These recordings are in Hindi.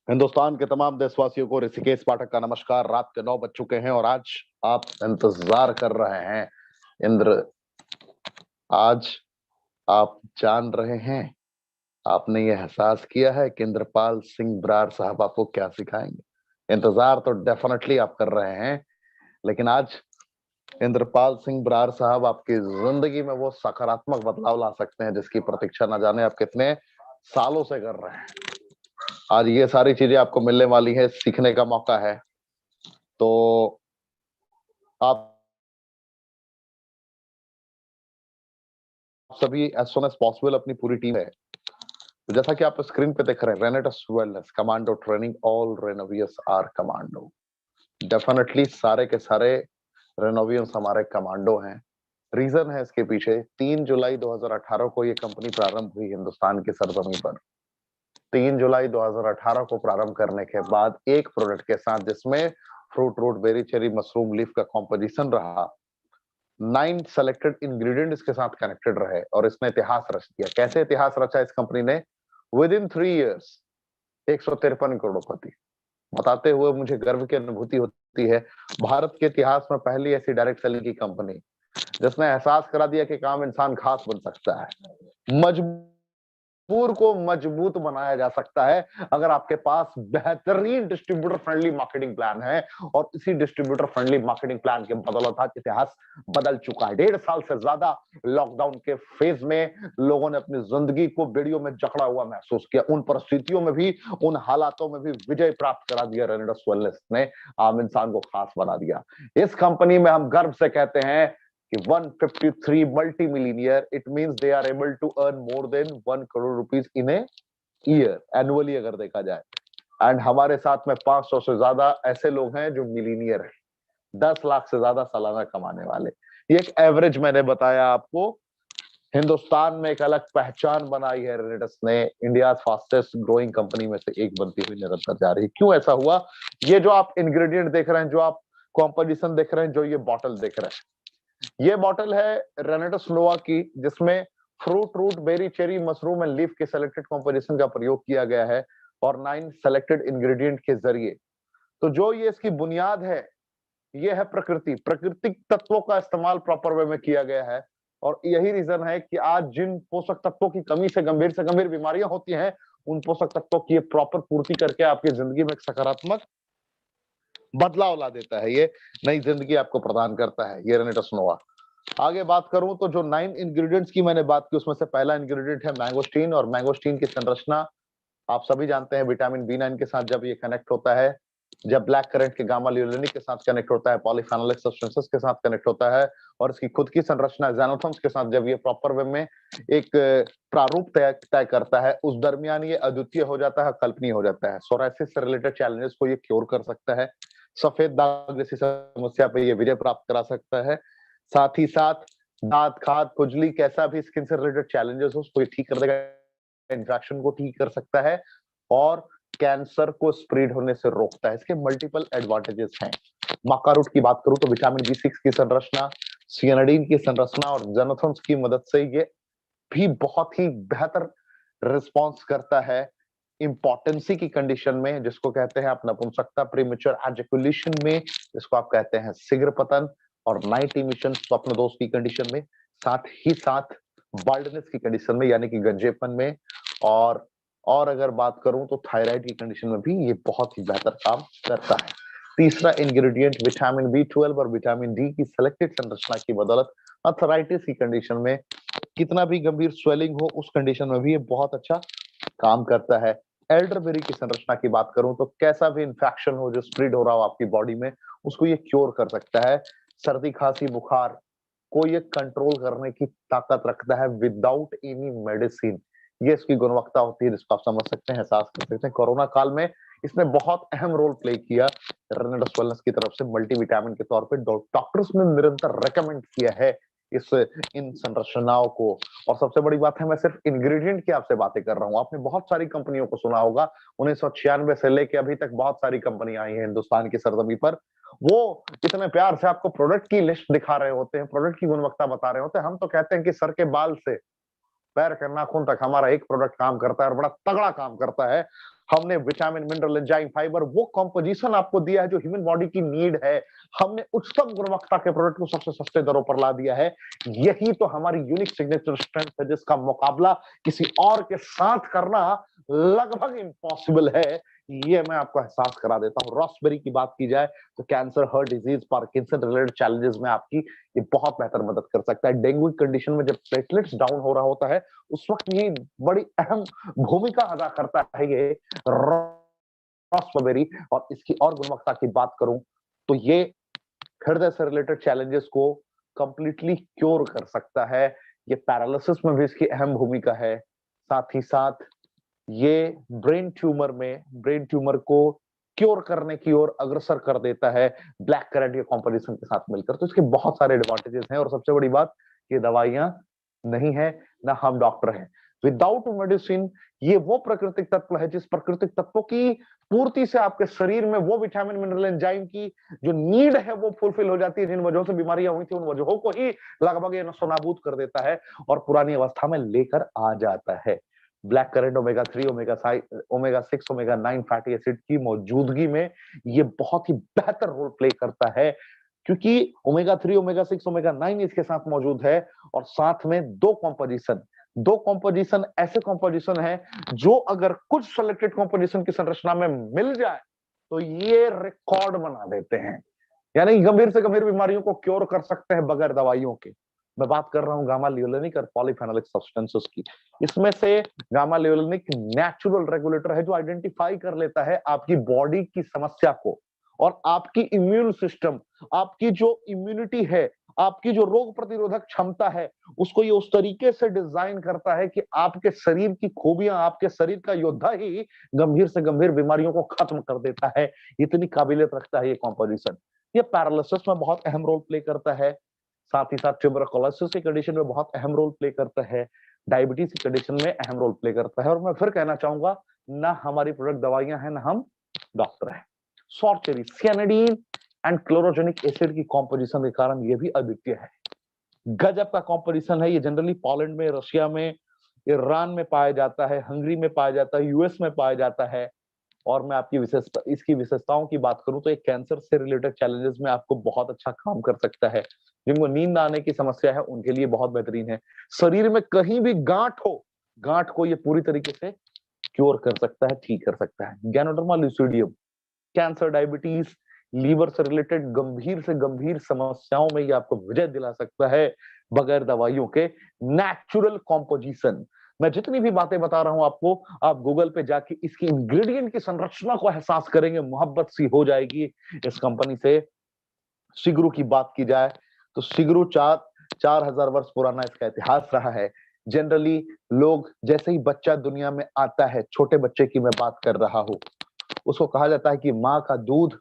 हिंदुस्तान के तमाम देशवासियों को ऋषिकेश पाठक का नमस्कार। रात के 9 बज चुके हैं और आज आप इंतजार कर रहे हैं इंद्र। आज आप जान रहे हैं, आपने ये एहसास किया है कि इंद्रपाल सिंह बरार साहब आपको क्या सिखाएंगे। इंतजार तो डेफिनेटली आप कर रहे हैं, लेकिन आज इंद्रपाल सिंह बरार साहब आपकी जिंदगी में वो सकारात्मक बदलाव ला सकते हैं जिसकी प्रतीक्षा न जाने आप कितने सालों से कर रहे हैं। आज ये सारी चीजें आपको मिलने वाली है, सीखने का मौका है। तो आप सभी एज सुन एज पॉसिबल अपनी पूरी टीम है। तो जैसा कि आप स्क्रीन पे देख रहे हैं, Renatus wellness commando training, all रेनोवियस आर कमांडो। डेफिनेटली सारे के सारे रेनोवियंस हमारे कमांडो हैं। रीजन है इसके पीछे, 3 जुलाई 2018 को ये कंपनी प्रारंभ हुई हिंदुस्तान की सरजमी पर। 3 जुलाई 2018 को प्रारंभ करने के बाद एक प्रोडक्ट के साथ, जिसमें fruit root berry cherry mushroom leaf का कॉम्पोजिशन रहा, 9 सेलेक्टेड इंग्रेडिएंट इसके साथ कनेक्टेड रहे और इसने इतिहास रच दिया। कैसे इतिहास रचा इस कंपनी ने? विद इन 3 इयर्स 153 करोड़पति। बताते हुए मुझे गर्व की अनुभूति होती है, भारत के इतिहास में पहली ऐसी डायरेक्ट सेलिंग की कंपनी जिसने एहसास करा दिया कि काम इंसान खास बन सकता है। मजबूर को मजबूत बनाया जा सकता है अगर आपके पास बेहतरीन डिस्ट्रीब्यूटर फ्रेंडली मार्केटिंग प्लान है। और इसी डिस्ट्रीब्यूटर फ्रेंडली मार्केटिंग प्लान के बदौलत आज इतिहास बदल चुका है। 1.5 साल से ज्यादा लॉकडाउन के फेज में लोगों ने अपनी जिंदगी को बेड़ियों में जकड़ा हुआ महसूस किया। उन परिस्थितियों में भी, उन हालातों में भी विजय प्राप्त करा दिया रेनेटस वेलनेस ने, आम इंसान को खास बना दिया। इस कंपनी में हम गर्व से कहते हैं कि 153 multi millionaire, it means they are able to earn more than 1 crore rupees in a year, annually अगर देखा जाए। एंड हमारे साथ में 500 से ज्यादा ऐसे लोग हैं जो मिलीनियर हैं, 10 लाख से ज्यादा सालाना कमाने वाले। ये एक एवरेज मैंने बताया आपको। हिंदुस्तान में एक अलग पहचान बनाई है रेनेटस ने, इंडिया फास्टेस्ट ग्रोइंग कंपनी में से एक बनती हुई निरंतर जा रही। क्यों ऐसा हुआ? ये जो आप इंग्रेडिएंट देख रहे हैं, जो आप कॉम्पोजिशन देख रहे हैं, जो ये बॉटल देख रहे हैं, ये बॉटल है रेनेटस नोवा की, जिसमें fruit root berry cherry mushroom and leaf के सेलेक्टेड कॉम्पोजिशन का प्रयोग किया गया है और 9 सेलेक्टेड इंग्रेडिएंट के जरिए। तो जो ये इसकी बुनियाद है, ये है प्रकृति, प्राकृतिक तत्वों का इस्तेमाल प्रॉपर वे में किया गया है। और यही रीजन है कि आज जिन पोषक तत्वों की कमी से गंभीर बीमारियां होती हैं, उन पोषक तत्वों की प्रॉपर पूर्ति करके आपकी जिंदगी में एक सकारात्मक बदलाव ला देता है। ये नई जिंदगी आपको प्रदान करता है, ये रेनेटस नोवा। आगे बात करूं तो जो 9 इंग्रेडिएंट्स की मैंने बात की, उसमें से पहला इंग्रेडिएंट है मैंगोस्टीन। और मैंगोस्टीन की संरचना आप सभी जानते हैं, विटामिन बी9 के साथ जब ये कनेक्ट होता है, जब ब्लैक करंट के गामा ल्यूलिनिक के साथ कनेक्ट होता है, पॉलीफेनोलिक सब्सटेंसेस के साथ कनेक्ट होता है, और इसकी खुद की संरचना ज़ैनोथम्स के साथ जब ये प्रॉपर वे में एक प्रारूप तय तय करता है, उस दरमियान ये अद्वितीय हो जाता है, कल्पनीय हो जाता है। सोरायसिस से रिलेटेड चैलेंजेस को ये क्योर कर सकता है। सफेद दाग जैसी समस्या पे ये विजय प्राप्त करा सकता है। साथ ही साथ दांत, खाज, खुजली, कैसा भी स्किन से रिलेटेड चैलेंजेस हो उसको ये ठीक कर देगा, इन्फेक्शन को ठीक कर सकता है और कैंसर को स्प्रेड होने से रोकता है। इसके मल्टीपल एडवांटेजेस हैं। मक्का रूट की बात करूं तो विटामिन बी6 की संरचना, सियानिडीन की संरचना और ज़ैनोथम्स की मदद से ये भी बहुत ही बेहतर रिस्पॉन्स करता है इम्पोर्टेंसी की कंडीशन में, जिसको कहते हैं आप नपुंसकता, प्रीमेच्योर एजैकुलेशन में, जिसको आप कहते हैं शीघ्र पतन, और नाइट इमिशन, स्वप्न दोष की कंडीशन में, साथ ही साथ बाल्डनेस की कंडीशन में यानी कि गंजेपन में, और अगर बात करूं तो थायराइड की कंडीशन में भी ये बहुत ही बेहतर काम करता है। तीसरा इंग्रेडिएंट विटामिन बी12 और विटामिन डी की सिलेक्टेड संरचना की बदौलत अर्थराइटिस की कंडीशन में, कितना भी गंभीर स्वेलिंग हो उस कंडीशन में भी ये बहुत अच्छा काम करता है। एल्डरबेरी की संरचना की बात करूं तो कैसा भी इंफेक्शन हो जो स्प्रेड हो रहा हो आपकी बॉडी में, उसको ये क्योर कर सकता है। सर्दी, खांसी, बुखार को ये कंट्रोल करने की ताकत रखता है विदाउट एनी मेडिसिन। ये इसकी गुणवत्ता होती है, जिसको आप समझ सकते हैं, एहसास कर सकते हैं। कोरोना काल में इसने बहुत अहम रोल प्ले किया रेनेटस वेलनेस की तरफ से मल्टीविटामिन के तौर पे। डॉक्टर्स ने निरंतर रेकमेंड किया है इस इन संरचनाओं को। और सबसे बड़ी बात है, मैं सिर्फ इंग्रेडिएंट की आपसे बातें कर रहा हूं। आपने बहुत सारी कंपनियों को सुना होगा, 1996 से लेके अभी तक बहुत सारी कंपनी आई है हिंदुस्तान की सरजमी पर। वो इतने प्यार से आपको प्रोडक्ट की लिस्ट दिखा रहे होते हैं, प्रोडक्ट की गुणवत्ता बता रहे होते हैं। हम तो कहते हैं कि सर के बाल से पैर के नाखून तक हमारा एक प्रोडक्ट काम करता है और बड़ा तगड़ा काम करता है। हमने विटामिन, मिनरल, एंजाइम, फाइबर वो कंपोजिशन आपको दिया है जो ह्यूमन बॉडी की नीड है। हमने उच्चतम गुणवत्ता के प्रोडक्ट को सबसे सस्ते दरों पर ला दिया है। यही तो हमारी यूनिक सिग्नेचर स्ट्रेंथ है, जिसका मुकाबला किसी और के साथ करना लगभग इम्पॉसिबल है। ये मैं आपको एहसास करा देता हूँ। रॉसबेरी की बात की जाए तो cancer, heart disease, Parkinson related challenges में आपकी ये बहुत बेहतर मदद कर सकता है। डेंगू कंडीशन में जब प्लेटलेट्स डाउन हो रहा होता है, उस वक्त ये बड़ी अहम भूमिका अदा करता है ये रॉसबेरी। और इसकी और गुणवत्ता की बात करूं तो ये हृदय से रिलेटेड चैलेंजेस को कंप्लीटली क्योर कर सकता है। ये पैरालिसिस में भी इसकी अहम भूमिका है। साथ ही साथ ये ब्रेन ट्यूमर को क्योर करने की ओर अग्रसर कर देता है ब्लैक करंट के कॉम्पोजिशन के साथ मिलकर। तो इसके बहुत सारे एडवांटेजेस हैं और सबसे बड़ी बात, ये दवाइयां नहीं है, ना हम डॉक्टर हैं। विदाउट मेडिसिन ये वो प्राकृतिक तत्व है जिस प्राकृतिक तत्वों की पूर्ति से आपके शरीर में वो विटामिन, मिनरल, एंजाइम की जो नीड है वो फुलफिल हो जाती है। जिन वजहों से बीमारियां हुई थी उन वजहों को ही लगभग ये नस्तनाबूद कर देता है और पुरानी अवस्था में लेकर आ जाता है। Black currant, omega 3, omega 6, omega 9 fatty acid की मौजूदगी में ये बहुत ही बेहतर रोल प्ले करता है, क्योंकि ओमेगा 3, ओमेगा 6, ओमेगा 9 इसके साथ मौजूद है। और साथ में दो कॉम्पोजिशन ऐसे कॉम्पोजिशन है जो अगर कुछ सेलेक्टेड कॉम्पोजिशन की संरचना में मिल जाए तो ये रिकॉर्ड बना देते हैं। यानी गंभीर से गंभीर बीमारियों को क्योर कर सकते हैं बगैर दवाइयों के। मैं बात कर रहा हूं गामा लियोलेनिक और पॉलीफेनोलिक सब्सटेंसेस की। इसमें से गामा लियोलेनिक नेचुरल रेगुलेटर है जो आइडेंटिफाई कर लेता है आपकी बॉडी की समस्या को, और आपकी इम्यून सिस्टम, आपकी जो इम्यूनिटी है, आपकी जो रोग प्रतिरोधक क्षमता है, उसको ये उस तरीके से डिजाइन करता है कि आपके शरीर की खूबियां, आपके शरीर का योद्धा ही गंभीर से गंभीर बीमारियों को खत्म कर देता है। इतनी काबिलियत रखता है ये कॉम्पोजिशन। ये पैरालिसिस में बहुत अहम रोल प्ले करता है। साथ ही साथ ट्यूबरकुलोसिस की कंडीशन में बहुत अहम रोल प्ले करता है। डायबिटीज की कंडीशन में अहम रोल प्ले करता है। और मैं फिर कहना चाहूंगा, ना हमारी प्रोडक्ट दवाइयां हैं, ना हम डॉक्टर हैं। सॉर्चेरी, सियानिडीन एंड क्लोरोजेनिक एसिड की कॉम्पोजिशन के कारण ये भी अद्वितीय है। गजब का कॉम्पोजिशन है। ये जनरली पोलैंड में, रशिया में, ईरान में पाया जाता है, हंगरी में पाया जाता है, यूएस में पाया जाता है। और मैं आपकी इसकी विशेषताओं की बात करूं तो एक कैंसर से रिलेटेड चैलेंजेस में आपको बहुत अच्छा काम कर सकता है। जिनको नींद आने की समस्या है उनके लिए बहुत बेहतरीन है। शरीर में कहीं भी गांठ को ये पूरी तरीके से क्योर कर सकता है, ठीक कर सकता है। गैनोडर्मा लुसिडियम कैंसर, डायबिटीज, लीवर से रिलेटेड गंभीर से गंभीर समस्याओं में ये आपको विजय दिला सकता है बगैर दवाइयों के। नेचुरल कॉम्पोजिशन, मैं जितनी भी बातें बता रहा हूं आपको, आप गूगल पे जाके इसकी इंग्रेडिएंट की संरचना को एहसास करेंगे, मोहब्बत सी हो जाएगी इस कंपनी से। सिगरू की बात की जाए तो सिगरू 4000 वर्ष पुराना इसका इतिहास रहा है। जनरली लोग जैसे ही बच्चा दुनिया में आता है, छोटे बच्चे की मैं बात कर रहा हूं, उसको कहा जाता है कि माँ का दूध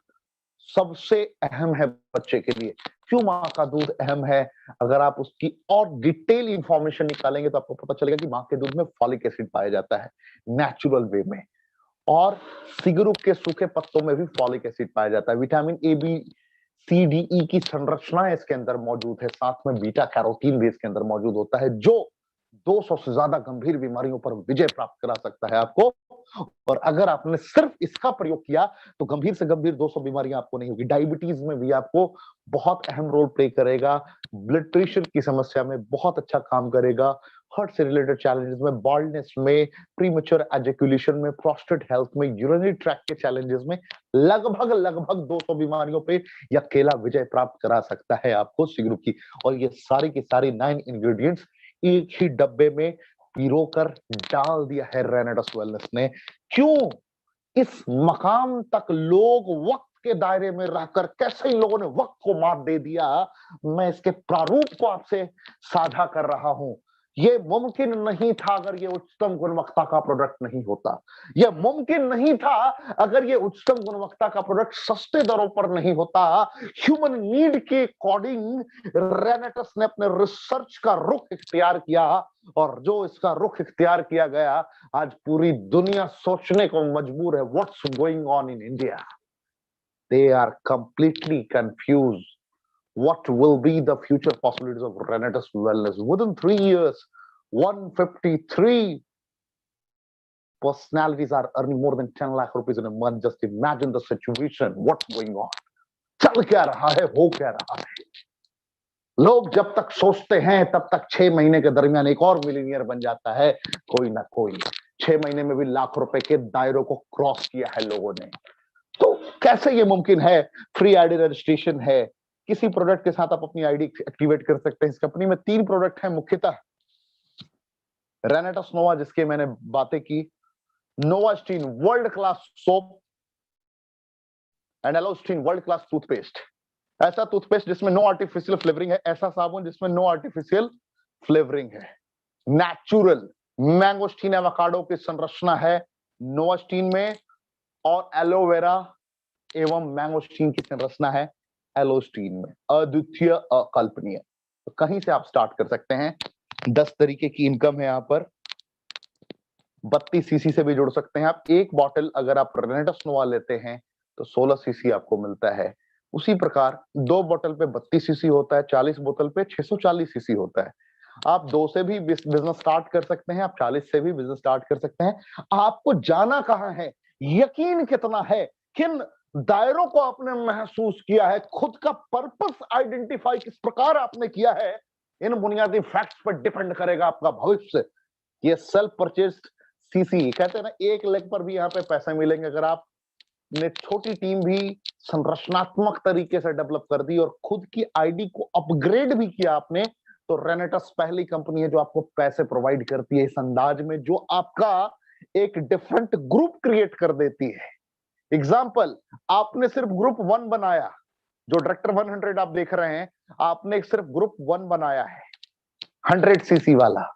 सबसे अहम है बच्चे के लिए। क्यों माँ का दूध अहम है? अगर आप उसकी और डिटेल इंफॉर्मेशन निकालेंगे तो आपको पता चलेगा कि माँ के दूध में फॉलिक एसिड पाया जाता है नेचुरल वे में, और सिगरू के सूखे पत्तों में भी फॉलिक एसिड पाया जाता है। Vitamin A, B, C, D, E की संरचना इसके अंदर मौजूद है। साथ में बीटा कैरोटीन भी इसके अंदर मौजूद होता है जो 200 से ज्यादा गंभीर बीमारियों पर विजय प्राप्त करा सकता है आपको। और अगर आपने सिर्फ इसका प्रयोग किया तो गंभीर से गंभीर 200 बीमारियां आपको नहीं होगी। डायबिटीज में भी आपको बहुत अहम रोल प्ले करेगा। ब्लड प्रेशर की समस्या में बहुत अच्छा काम करेगा। हार्ट से रिलेटेड चैलेंजेस में, बॉल्डनेस में, प्रीमेच्योर एजैकुलेशन में, प्रोस्टेट हेल्थ में, यूरिनरी ट्रैक्ट के चैलेंजेस में, लगभग 200 बीमारियों पे यह अकेला विजय प्राप्त करा सकता है आपको सिगरू की। और ये सारी की सारी 9 इंग्रेडिएंट्स एक ही डब्बे में पिरो कर डाल दिया है रेनेडस वेलनेस ने। क्यों? इस मकाम तक लोग वक्त के दायरे में रहकर कैसे इन लोगों ने वक्त को मात दे दिया, मैं इसके प्रारूप को आपसे साझा कर रहा हूं। ये मुमकिन नहीं था अगर ये उच्चतम गुणवत्ता का प्रोडक्ट नहीं होता। यह मुमकिन नहीं था अगर ये उच्चतम गुणवत्ता का प्रोडक्ट सस्ते दरों पर नहीं होता। ह्यूमन नीड के अकॉर्डिंग रेनेटस ने अपने रिसर्च का रुख इख्तियार किया, और जो इसका रुख इख्तियार किया गया, आज पूरी दुनिया सोचने को मजबूर है, what's going on in India. They are completely confused what will be the future possibilities of Renatus Wellness. Within 3 years, 153 personalities are earning more than 10 lakh rupees in a month. Just imagine the situation, what's going on. चल क्या रहा है, हो क्या रहा है. लोग जब तक सोचते हैं तब तक 6 महीने के दरमियान एक और मिलीनियर बन जाता है कोई ना कोई. 6 महीने में भी लाख रुपए के दायरों को क्रॉस किया है लोगों ने. तो कैसे ये मुमकिन है? फ्री आईडी रजिस्ट्रेशन है. किसी प्रोडक्ट के साथ आप अपनी आईडी एक्टिवेट कर सकते हैं. इस कंपनी में 3 प्रोडक्ट हैं मुख्यतः. रेनेटस नोवा जिसके मैंने बातें की, Novasteen world class soap and Alosteen world class toothpaste. ऐसा टूथपेस्ट जिसमें नो आर्टिफिशियल फ्लेवरिंग है, ऐसा साबुन जिसमें नो आर्टिफिशियल फ्लेवरिंग है. नेचुरल मैंगोस्टीन एवोकाडो की संरचना है नोवास्टीन में, और एलोवेरा एवं मैंगोस्टीन की संरचना है एलोस्टीन में. अद्वितीय, अकल्पनीय. तो कहीं से आप स्टार्ट कर सकते हैं. 10 तरीके की इनकम है यहां पर. 32 सीसी से भी जुड़ सकते हैं आप. एक बॉटल अगर आप रेनेटस नोवा लेते हैं तो 16 सीसी आपको मिलता है. उसी प्रकार 2 बोतल पे 32 सीसी होता है, 40 बोतल पे 640 सीसी होता है. आप 2 से भी बिजनेस स्टार्ट कर सकते हैं, आप 40 से भी बिजनेस स्टार्ट कर सकते हैं. आपको जाना कहां है, यकीन कितना है, किन दायरों को आपने महसूस किया है, खुद का पर्पस आइडेंटिफाई किस प्रकार आपने किया है, इन बुनियादी फैक्ट्स पर डिपेंड करेगा आपका भविष्य. ये सेल्फ परचेज सीसी कहते हैं ना, 1 लेग पर भी यहाँ पे पैसे मिलेंगे. अगर आपने छोटी टीम भी संरचनात्मक तरीके से डेवलप कर दी और खुद की आईडी को अपग्रेड भी किया आपने, तो रेनेटस पहली कंपनी है जो आपको पैसे प्रोवाइड करती है इस अंदाज में, जो आपका एक डिफरेंट ग्रुप क्रिएट कर देती है. एग्जाम्पल, आपने सिर्फ ग्रुप 1 बनाया, जो डायरेक्टर 100 आप देख रहे हैं, आपने सिर्फ ग्रुप 1 बनाया है 100 सीसी वाला,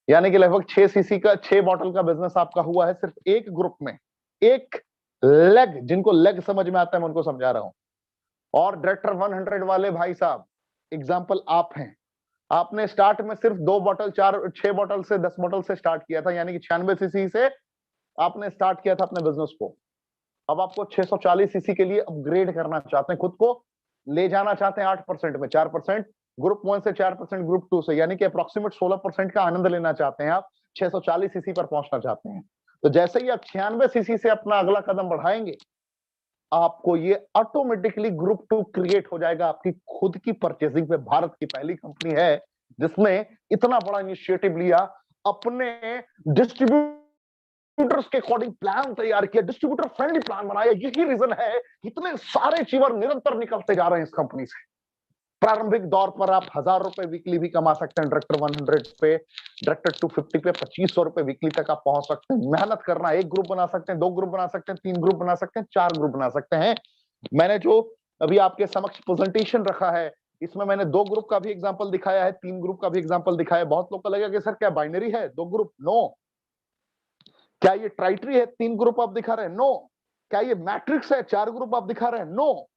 यानी कि लगभग 6 सीसी का 6 बॉटल का बिजनेस आपका हुआ है सिर्फ एक ग्रुप में. एक लेग, जिनको लेग समझ में आता है मैं उनको समझा रहा हूं. और डायरेक्टर 100 वाले भाई साहब एग्जाम्पल आप हैं. आपने स्टार्ट में सिर्फ 2 बॉटल 6 बॉटल से 10 बॉटल से स्टार्ट किया था, यानी कि 96 सीसी से आपने स्टार्ट किया था अपने बिजनेस को. अब आपको 640 सीसी के लिए अपग्रेड करना चाहते हैं, खुद को ले जाना चाहते हैं 8% में, 4% ग्रुप 1 से, 4% ग्रुप 2 से, यानी कि अप्रोक्सीमेट 16% का आनंद लेना चाहते हैं आप. 640 सीसी पर पहुंचना चाहते हैं. तो जैसे ही आप 96 सीसी से अपना अगला कदम बढ़ाएंगे, आपको ये ऑटोमेटिकली ग्रुप 2 क्रिएट हो जाएगा. आपकी खुद की परचेसिंग पे भारत की पहली कंपनी है जिसने इतना बड़ा इनिशिएटिव लिया, अपने डिस्ट्रीब्यूटर्स के अकॉर्डिंग प्लान तैयार किया, डिस्ट्रीब्यूटर फ्रेंडली प्लान बनाया. यही रीजन है इतने सारे चीवर निरंतर निकलते जा रहे हैं इस कंपनी से. प्रारंभिक दौर पर आप 1000 रुपए वीकली भी कमा सकते हैं डायरेक्टर 100 पे, डायरेक्टर 250 पे 2500 रुपए वीकली तक आप पहुंच सकते हैं. मेहनत करना, 1 ग्रुप बना सकते हैं, 2 ग्रुप बना सकते हैं, 3 ग्रुप बना सकते हैं, 4 ग्रुप बना सकते हैं. मैंने जो अभी आपके समक्ष प्रेजेंटेशन रखा है, इसमें मैंने 2 ग्रुप का भी एग्जांपल दिखाया है, 3 ग्रुप का भी एग्जांपल दिखाया है. बहुत लोग को लगेगा कि सर क्या बाइनरी है 2 ग्रुप? नो. क्या ये ट्राइटरी है 3 ग्रुप आप दिखा रहे हैं? नो. क्या ये मैट्रिक्स है 4 ग्रुप आप दिखा रहे हैं? नो.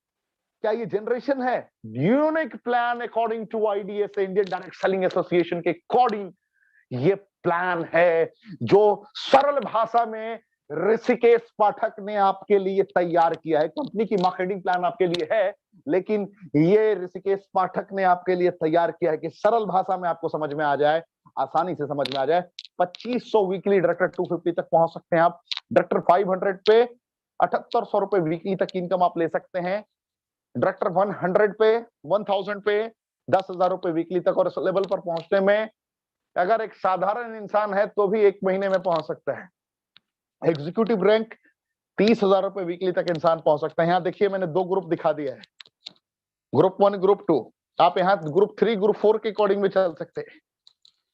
क्या ये जनरेशन है? Unique plan according to IDS, Indian direct selling association के अकॉर्डिंग ये प्लान है जो सरल भाषा में ऋषिकेश पाठक ने आपके लिए तैयार किया है. कंपनी की मार्केटिंग प्लान आपके लिए है, लेकिन ये ऋषिकेश पाठक ने आपके लिए तैयार किया है कि सरल भाषा में आपको समझ में आ जाए, आसानी से समझ में आ जाए. 2500 वीकली डायरेक्टर 250 तक पहुंच सकते हैं आप. डायरेक्टर 500 पे 7800 रुपए वीकली तक इनकम आप ले सकते हैं. डायरेक्टर 100 पे 1000 पे 10,000 रुपए वीकली तक, और इस लेवल पर पहुंचने में अगर एक साधारण इंसान है तो भी 1 महीने में पहुंच सकता है. एग्जीक्यूटिव रैंक 30,000 रुपए वीकली तक इंसान पहुंच सकता है. यहां देखिए मैंने 2 ग्रुप दिखा दिया है, ग्रुप 1 ग्रुप 2. आप यहाँ ग्रुप 3 ग्रुप 4 के अकॉर्डिंग भी चल सकते हैं.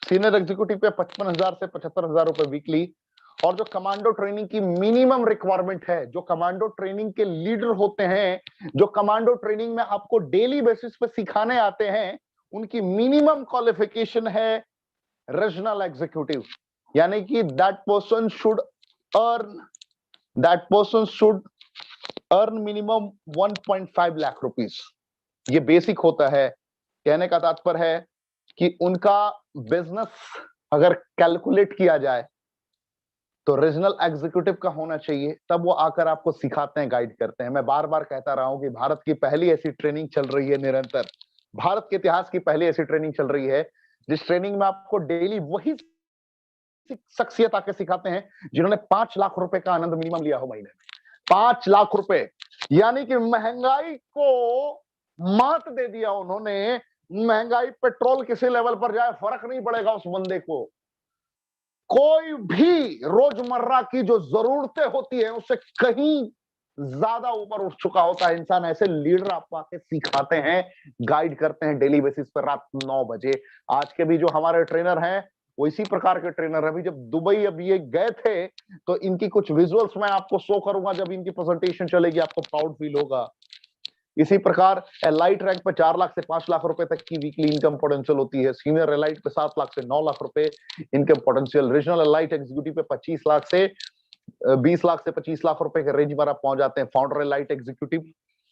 सीनियर एग्जीक्यूटिव पे 55,000 से 75,000 रुपए वीकली. और जो कमांडो ट्रेनिंग की मिनिमम रिक्वायरमेंट है, जो कमांडो ट्रेनिंग के लीडर होते हैं, जो कमांडो ट्रेनिंग में आपको डेली बेसिस पे सिखाने आते हैं, उनकी मिनिमम क्वालिफिकेशन है रीजनल एग्जीक्यूटिव, यानी कि that person should earn minimum 1.5 lakh rupees. ये बेसिक होता है. कहने का तात्पर्य है कि उनका बिजनेस अगर कैलकुलेट किया जाए तो रीजनल एग्जीक्यूटिव का होना चाहिए, तब वो आकर आपको सिखाते हैं, गाइड करते हैं. मैं बार बार कहता रहा हूं कि भारत की पहली ऐसी ट्रेनिंग चल रही है निरंतर, भारत के इतिहास की पहली ऐसी ट्रेनिंग चल रही है जिस ट्रेनिंग में आपको डेली वही शख्सियत आके सिखाते हैं जिन्होंने 5 लाख रुपए का आनंद मिनिमम लिया हो महीने में। 5 लाख रुपए, यानी कि महंगाई को मात दे दिया उन्होंने। महंगाई पेट्रोल किसी लेवल पर जाए फर्क नहीं पड़ेगा उस बंदे को। कोई भी रोजमर्रा की जो जरूरतें होती है उससे कहीं ज्यादा ऊपर उठ चुका होता है इंसान। ऐसे लीडर आपको आके सिखाते हैं, गाइड करते हैं डेली बेसिस पर रात 9 बजे। आज के भी जो हमारे ट्रेनर हैं वो इसी प्रकार के ट्रेनर हैं। अभी जब दुबई अभी ये गए थे तो इनकी कुछ विजुअल्स मैं आपको शो करूंगा, जब इनकी प्रेजेंटेशन चलेगी आपको प्राउड फील होगा। इसी प्रकार एलाइट रैंक पे 4 लाख से 5 लाख रुपए तक की वीकली इनकम पोटेंशियल होती है। सीनियर एलाइट पे 7 लाख से 9 लाख रुपए income potential. Regional elite executive पे 25 लाख से 20 लाख से 25 लाख रुपए के रेंज पर आप पहुंच जाते हैं। फाउंडर एलाइट एग्जीक्यूटिव,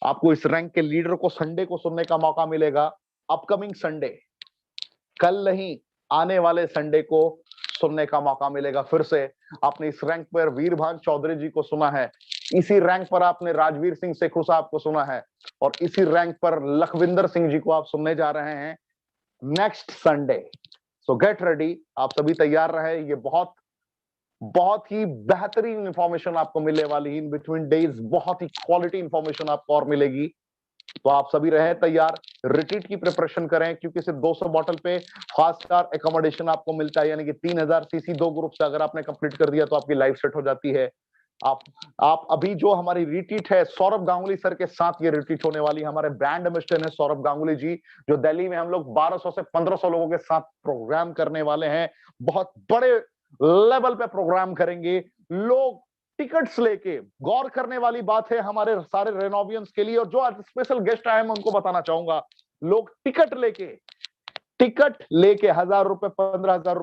आपको इस रैंक के लीडर को संडे को सुनने का मौका मिलेगा। अपकमिंग संडे, कल नहीं आने वाले संडे को सुनने का मौका मिलेगा। फिर से आपने इस रैंक पर वीरभान चौधरी जी को सुना है, इसी रैंक पर आपने राजवीर सिंह सेखू साहब को सुना है, और इसी रैंक पर लखविंदर सिंह जी को आप सुनने जा रहे हैं नेक्स्ट संडे। सो गेट रेडी, आप सभी तैयार रहे। ये बहुत बहुत ही बेहतरीन इंफॉर्मेशन आपको मिलने वाली इन बिटवीन डेज। बहुत ही क्वालिटी इंफॉर्मेशन आपको और मिलेगी, तो आप सभी रहे तैयार। रिट्रीट की प्रिपरेशन करें, क्योंकि सिर्फ 200 बॉटल पे फास्ट कार एकोमोडेशन आपको मिलता है, यानी कि 3000 सीसी 2 ग्रुप से अगर आपने कंप्लीट कर दिया तो आपकी लाइफ सेट हो जाती है। आप अभी जो हमारी रिट्रीट है सौरभ गांगुली सर के साथ ये रिट्रीट होने वाली है। हमारे ब्रांड एम्बेसडर है सौरभ गांगुली जी, जो दिल्ली में हम लोग 1200 से 1500 लोगों के साथ प्रोग्राम करने वाले हैं। बहुत बड़े लेवल पे प्रोग्राम करेंगे। लोग टिकट्स लेके, गौर करने वाली बात है हमारे सारे रेनोवियंस के लिए, और जो आज स्पेशल गेस्ट आए मैं उनको बताना चाहूंगा, लोग टिकट लेके 1000 रुपए 15,000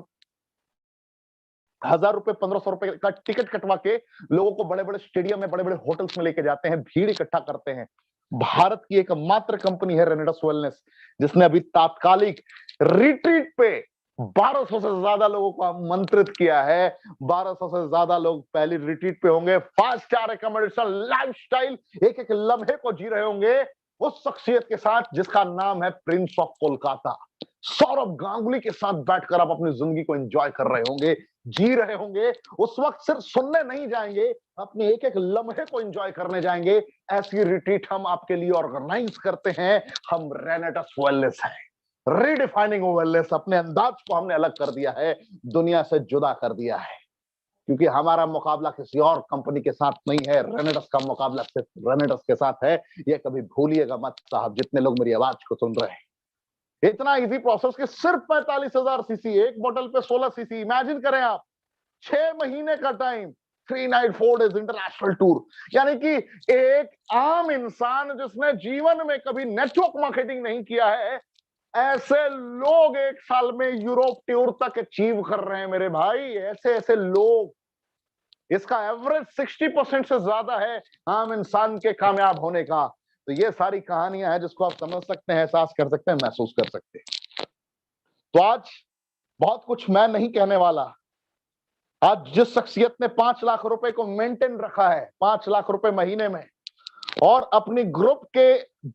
रुपए 1500 रुपए का टिकट कटवा के लोगों को बड़े बड़े स्टेडियम में, बड़े बड़े होटल्स में लेके जाते हैं, भीड़ इकट्ठा करते हैं। भारत की एकमात्र कंपनी है रेनेडस वेलनेस, जिसने अभी तात्कालिक रिट्रीट पे 1200 से ज्यादा लोगों को आमंत्रित किया है। 1200 से ज्यादा लोग पहली रिट्रीट पे होंगे। 5 स्टार एकोमोडेशन, लाइफस्टाइल, एक एक लम्हे को जी रहे होंगे उस शख्सियत के साथ जिसका नाम है प्रिंस ऑफ कोलकाता। सौरभ गांगुली के साथ बैठकर आप अपनी जिंदगी को एंजॉय कर रहे होंगे, जी रहे होंगे। उस वक्त सिर्फ सुनने नहीं जाएंगे, अपने एक एक लम्हे को एंजॉय करने जाएंगे। ऐसी रिट्रीट हम आपके लिए ऑर्गेनाइज करते हैं। हम रेनेडस वेलनेस है, रीडिफाइनिंग वेलनेस। अपने अंदाज को हमने अलग कर दिया है, दुनिया से जुदा कर दिया है, क्योंकि हमारा मुकाबला किसी और कंपनी के साथ नहीं है। रेनेडस का मुकाबला सिर्फ रेनेडस के साथ है। ये कभी भूलिएगा मत साहब, जितने लोग मेरी आवाज को सुन रहे हैं। इतना इजी प्रोसेस कि सिर्फ 45,000 सीसी, एक बोतल पे 16 सीसी। इमेजिन करें आप, 6 महीने का time, 3 night 4 days international tour. यानी कि एक आम इंसान जिसने जीवन में कभी नेटवर्क मार्केटिंग नहीं किया है, ऐसे लोग 1 साल में यूरोप टूर तक अचीव कर रहे हैं मेरे भाई। ऐसे ऐसे लोग, इसका एवरेज 60% से ज्यादा है आम इंसान के कामयाब होने का। तो ये सारी कहानियां हैं जिसको आप समझ सकते हैं, एहसास कर सकते हैं, महसूस कर सकते हैं। तो आज बहुत कुछ मैं नहीं कहने वाला। आज जिस शख्सियत ने 5 लाख रुपए को मेंटेन रखा है, 5 लाख रुपए महीने में, और अपनी ग्रुप के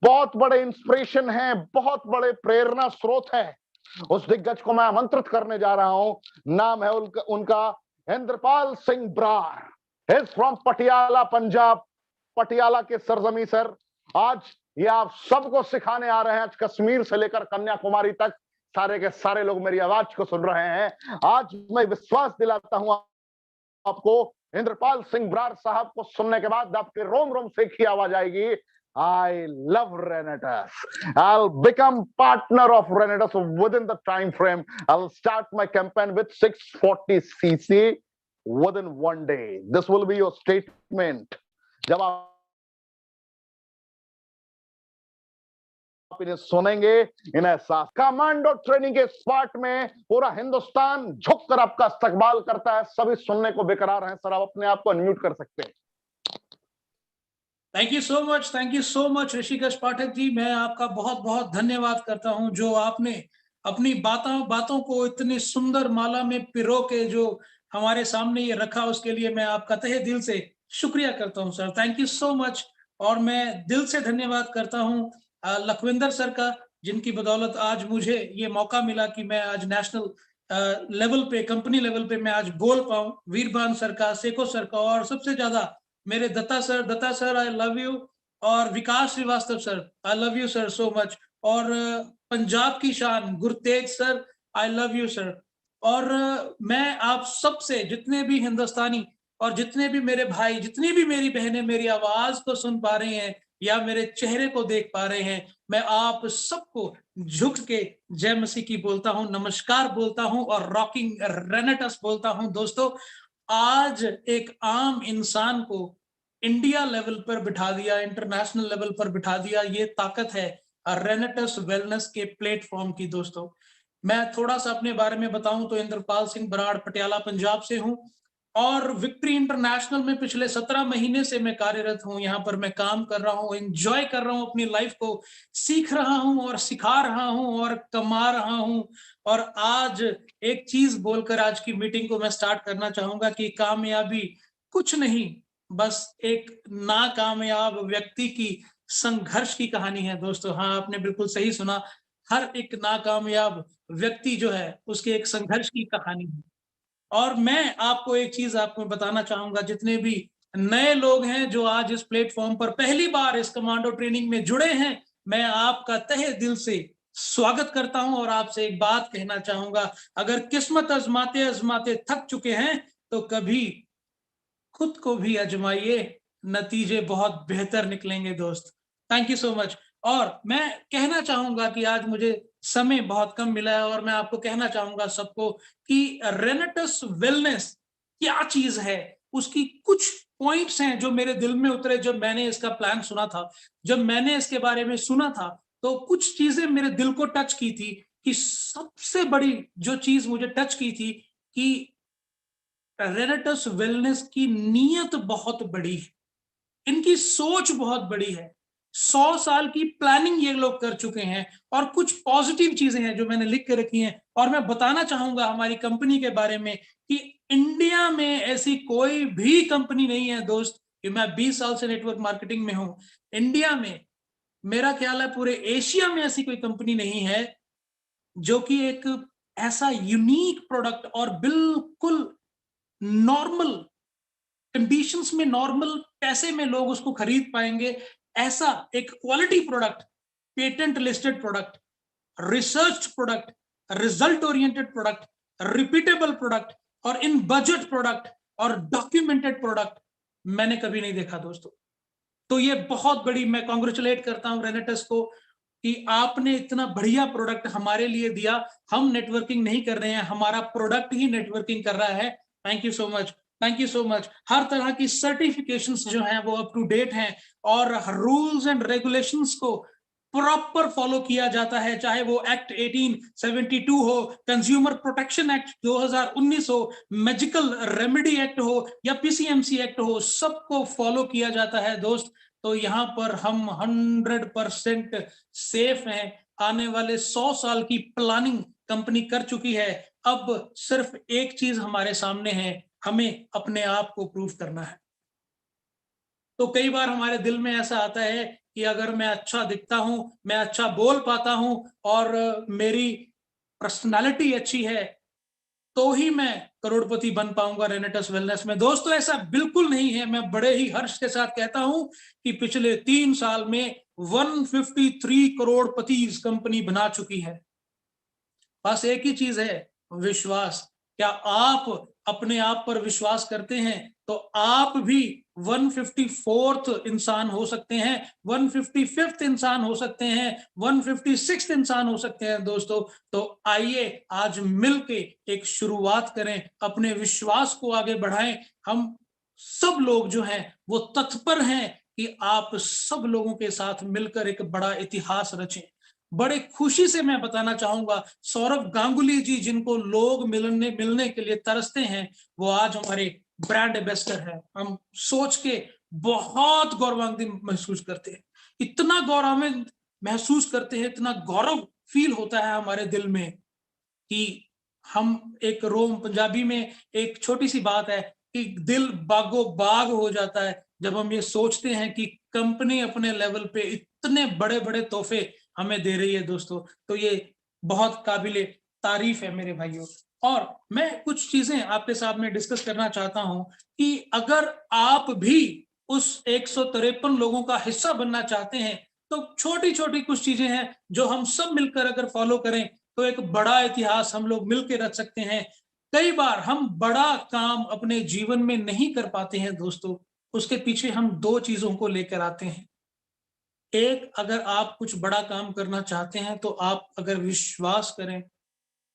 बहुत बड़े इंस्पिरेशन हैं, बहुत बड़े प्रेरणा स्रोत हैं, उस दिग्गज को मैं आमंत्रित करने जा रहा हूं। नाम है उनका इंद्रपाल सिंह ब्रार। इज फ्रॉम पटियाला, पंजाब, पटियाला के सरजमी सर। आज ये आप सबको सिखाने आ रहे हैं। आज कश्मीर से लेकर कन्याकुमारी तक सारे के सारे लोग मेरी आवाज को सुन रहे हैं। आज मैं विश्वास दिलाता हूं आपको, इंद्रपाल सिंह ब्रार साहब को सुनने के बाद आपके रोम रोम से की आवाज आएगी, I love Renetas. I'll become partner of Renetas within the time frame. I'll start my campaign with 640 cc within 1 day. This will be your statement. जब आप इन्हें सुनेंगे, इन्हें साथ कमांडो ट्रेनिंग के स्पॉट में पूरा हिंदुस्तान झुककर आपका इस्तकबाल करता है। सभी सुनने को बेकरार हैं। सर, आप अपने आप को अनम्यूट कर सकते हैं। Thank you so much Rishikesh Pathak ji. मैं आपका बहुत बहुत धन्यवाद करता हूं, जो आपने अपनी बातों को इतनी सुंदर माला में पिरो के जो हमारे सामने ये रखा, उसके लिए मैं आपका तहे दिल से शुक्रिया करता हूं sir. Thank you so much. और मैं दिल से धन्यवाद करता हूं लखविंदर सर का, जिनकी बदौलत आज मुझे ये मौका मिला कि मैं आज नेशनल लेवल पे, कंपनी लेवल पे मैं आज बोल पाऊं, वीरभान सर का, सेको सर का, और सबसे ज्यादा मेरे Datta sir I love you, और Vikas Srivastava sir I love you sir so much, और पंजाब की शान Gurtej sir I love you sir. और मैं आप सबसे, जितने भी हिंदुस्तानी और जितने भी मेरे भाई, जितनी भी मेरी बहनें मेरी आवाज को सुन पा रहे हैं या मेरे चेहरे को देख पा रहे हैं, मैं आप सबको झुक के जय मसीह की बोलता हूं, नमस्कार बोलता हूं और रॉकिंग रेनेटस बोलता हूं। दोस्तों, आज एक आम इंसान को इंडिया लेवल पर बिठा दिया, इंटरनेशनल लेवल पर बिठा दिया, ये ताकत है रेनेटस वेलनेस के प्लेटफॉर्म की। दोस्तों, मैं थोड़ा सा अपने बारे में बताऊं तो इंद्रपाल सिंह बराड़, पटियाला पंजाब से हूं, और विक्ट्री इंटरनेशनल में पिछले 17 महीने से मैं कार्यरत हूं। यहाँ पर मैं काम कर रहा हूं, एंजॉय कर रहा हूं अपनी लाइफ को, सीख रहा हूं और सिखा रहा हूं और कमा रहा हूं। और आज एक चीज बोलकर आज की मीटिंग को मैं स्टार्ट करना चाहूंगा कि कामयाबी कुछ नहीं, बस एक नाकामयाब व्यक्ति की संघर्ष की कहानी है। दोस्तों, हाँ, आपने बिल्कुल सही सुना, हर एक नाकामयाब व्यक्ति जो है उसके एक संघर्ष की कहानी है। और मैं आपको एक चीज आपको बताना चाहूंगा, जितने भी नए लोग हैं जो आज इस प्लेटफॉर्म पर पहली बार इस कमांडो ट्रेनिंग में जुड़े हैं, मैं आपका तहे दिल से स्वागत करता हूं और आपसे एक बात कहना चाहूंगा, अगर किस्मत आजमाते आजमाते थक चुके हैं तो कभी खुद को भी आजमाइए, नतीजे बहुत बेहतर निकलेंगे दोस्त। Thank you so much. और मैं कहना चाहूंगा कि आज मुझे समय बहुत कम मिला है, और मैं आपको कहना चाहूंगा सबको कि रेनेटस वेलनेस क्या चीज है, उसकी कुछ पॉइंट्स हैं जो मेरे दिल में उतरे जब मैंने इसका प्लान सुना था। जब मैंने इसके बारे में सुना था तो कुछ चीजें मेरे दिल को टच की थी, कि सबसे बड़ी जो चीज मुझे टच की थी कि रेनेटस वेलनेस की नीयत बहुत बड़ी है, इनकी सोच बहुत बड़ी है। 100 साल की प्लानिंग ये लोग कर चुके हैं, और कुछ पॉजिटिव चीजें हैं जो मैंने लिख के रखी हैं। और मैं बताना चाहूंगा हमारी कंपनी के बारे में कि इंडिया में ऐसी कोई भी कंपनी नहीं है दोस्त, कि मैं 20 साल से नेटवर्क मार्केटिंग में हूं। इंडिया में, मेरा ख्याल है पूरे एशिया में ऐसी कोई कंपनी नहीं है जो कि एक ऐसा यूनिक प्रोडक्ट और बिल्कुल नॉर्मल कंडीशंस में, नॉर्मल पैसे में लोग उसको खरीद पाएंगे, ऐसा एक quality product, patent listed product, research product, result oriented product, repeatable product, और इन बजट प्रोडक्ट और डॉक्यूमेंटेड प्रोडक्ट मैंने कभी नहीं देखा दोस्तों। तो ये बहुत बड़ी, मैं कॉन्ग्रेचुलेट करता हूं रेनेटस को कि आपने इतना बढ़िया प्रोडक्ट हमारे लिए दिया। हम नेटवर्किंग नहीं कर रहे हैं, हमारा प्रोडक्ट ही नेटवर्किंग कर रहा है। Thank you so much, thank you so much. हर तरह की सर्टिफिकेशंस जो हैं वो अप टू डेट हैं, और रूल्स एंड रेगुलेशंस को प्रॉपर फॉलो किया जाता है, चाहे वो एक्ट 1872 हो, कंज्यूमर प्रोटेक्शन एक्ट 2019 हो, मैजिकल रेमेडी एक्ट हो या पीसीएमसी एक्ट हो, सबको फॉलो किया जाता है दोस्त। तो यहाँ पर हम 100% सेफ हैं। आने वाले 100 साल की प्लानिंग कंपनी कर चुकी है। अब सिर्फ एक चीज हमारे सामने है, हमें अपने आप को प्रूव करना है। तो कई बार हमारे दिल में ऐसा आता है कि अगर मैं अच्छा दिखता हूं, मैं अच्छा बोल पाता हूं, और मेरी पर्सनालिटी अच्छी है, तो ही मैं करोड़पति बन पाऊंगा रेनेटस वेलनेस में। दोस्तों, ऐसा बिल्कुल नहीं है। मैं बड़े ही हर्ष के साथ कहता हूं कि पिछले 3 साल में 153 करोड़पति इस कंपनी बना चुकी है। बस एक ही चीज है, विश्वास। क्या आप अपने आप पर विश्वास करते हैं तो आप भी 154th इंसान हो सकते हैं, 155th इंसान हो सकते हैं, 156th इंसान हो सकते हैं दोस्तों। तो आइए आज मिलके एक शुरुआत करें, अपने विश्वास को आगे बढ़ाएं। हम सब लोग जो हैं वो तत्पर हैं कि आप सब लोगों के साथ मिलकर एक बड़ा इतिहास रचें। बड़े खुशी से मैं बताना चाहूंगा, सौरभ गांगुली जी, जिनको लोग मिलने के लिए तरसते हैं, वो आज हमारे ब्रांड एम्बेसडर है। हम सोच के बहुत गौरवान्वित महसूस करते हैं, इतना गौरवान्वित महसूस करते हैं, इतना गौरव फील होता है हमारे दिल में कि हम एक रोम, पंजाबी में एक छोटी सी बात है कि दिल बागो बाग हो जाता है जब हम ये सोचते हैं कि कंपनी अपने लेवल पे इतने बड़े बड़े तोहफे हमें दे रही है दोस्तों। तो ये बहुत काबिले तारीफ है मेरे भाइयों। और मैं कुछ चीजें आपके सामने डिस्कस करना चाहता हूं कि अगर आप भी उस 153 लोगों का हिस्सा बनना चाहते हैं, तो छोटी-छोटी कुछ चीजें हैं जो हम सब मिलकर अगर फॉलो करें, तो एक बड़ा इतिहास हम लोग मिलकर रच सकते हैं। कई बार हम बड़ा काम अपने जीवन में नहीं कर पाते हैं दोस्तों, उसके पीछे हम 2 चीज़ों को लेकर आते हैं। एक, अगर आप कुछ बड़ा काम करना चाहते हैं, तो आप अगर विश्वास करें,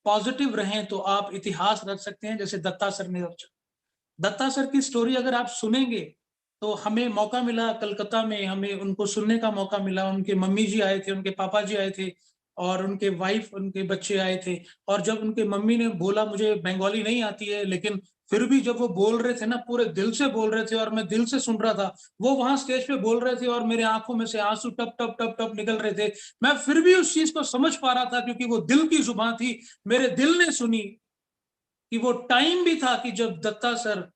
पॉजिटिव रहें, तो आप इतिहास रच सकते हैं, जैसे दत्ता सर ने रचा। दत्ता सर की स्टोरी अगर आप सुनेंगे, तो हमें मौका मिला कलकत्ता में, हमें उनको सुनने का मौका मिला। उनके मम्मी जी आए थे, उनके पापा जी आए थे और उनके वाइफ, उनके बच्चे आए थे। और जब उनके मम्मी ने बोला, मुझे बंगाली नहीं आती है, लेकिन फिर भी जब वो बोल रहे थे ना, पूरे दिल से बोल रहे थे और मैं दिल से सुन रहा था। वो वहाँ स्टेज पे बोल रहे थे और मेरे आँखों में से आँसू टप, टप, टप, टप निकल रहे थे। मैं फिर भी उस चीज़ को समझ पा रहा था, क्योंकि वो दिल की ज़ुबान थी। मेरे दिल ने सुनी कि वो टाइम भी था कि जब दत्ता सर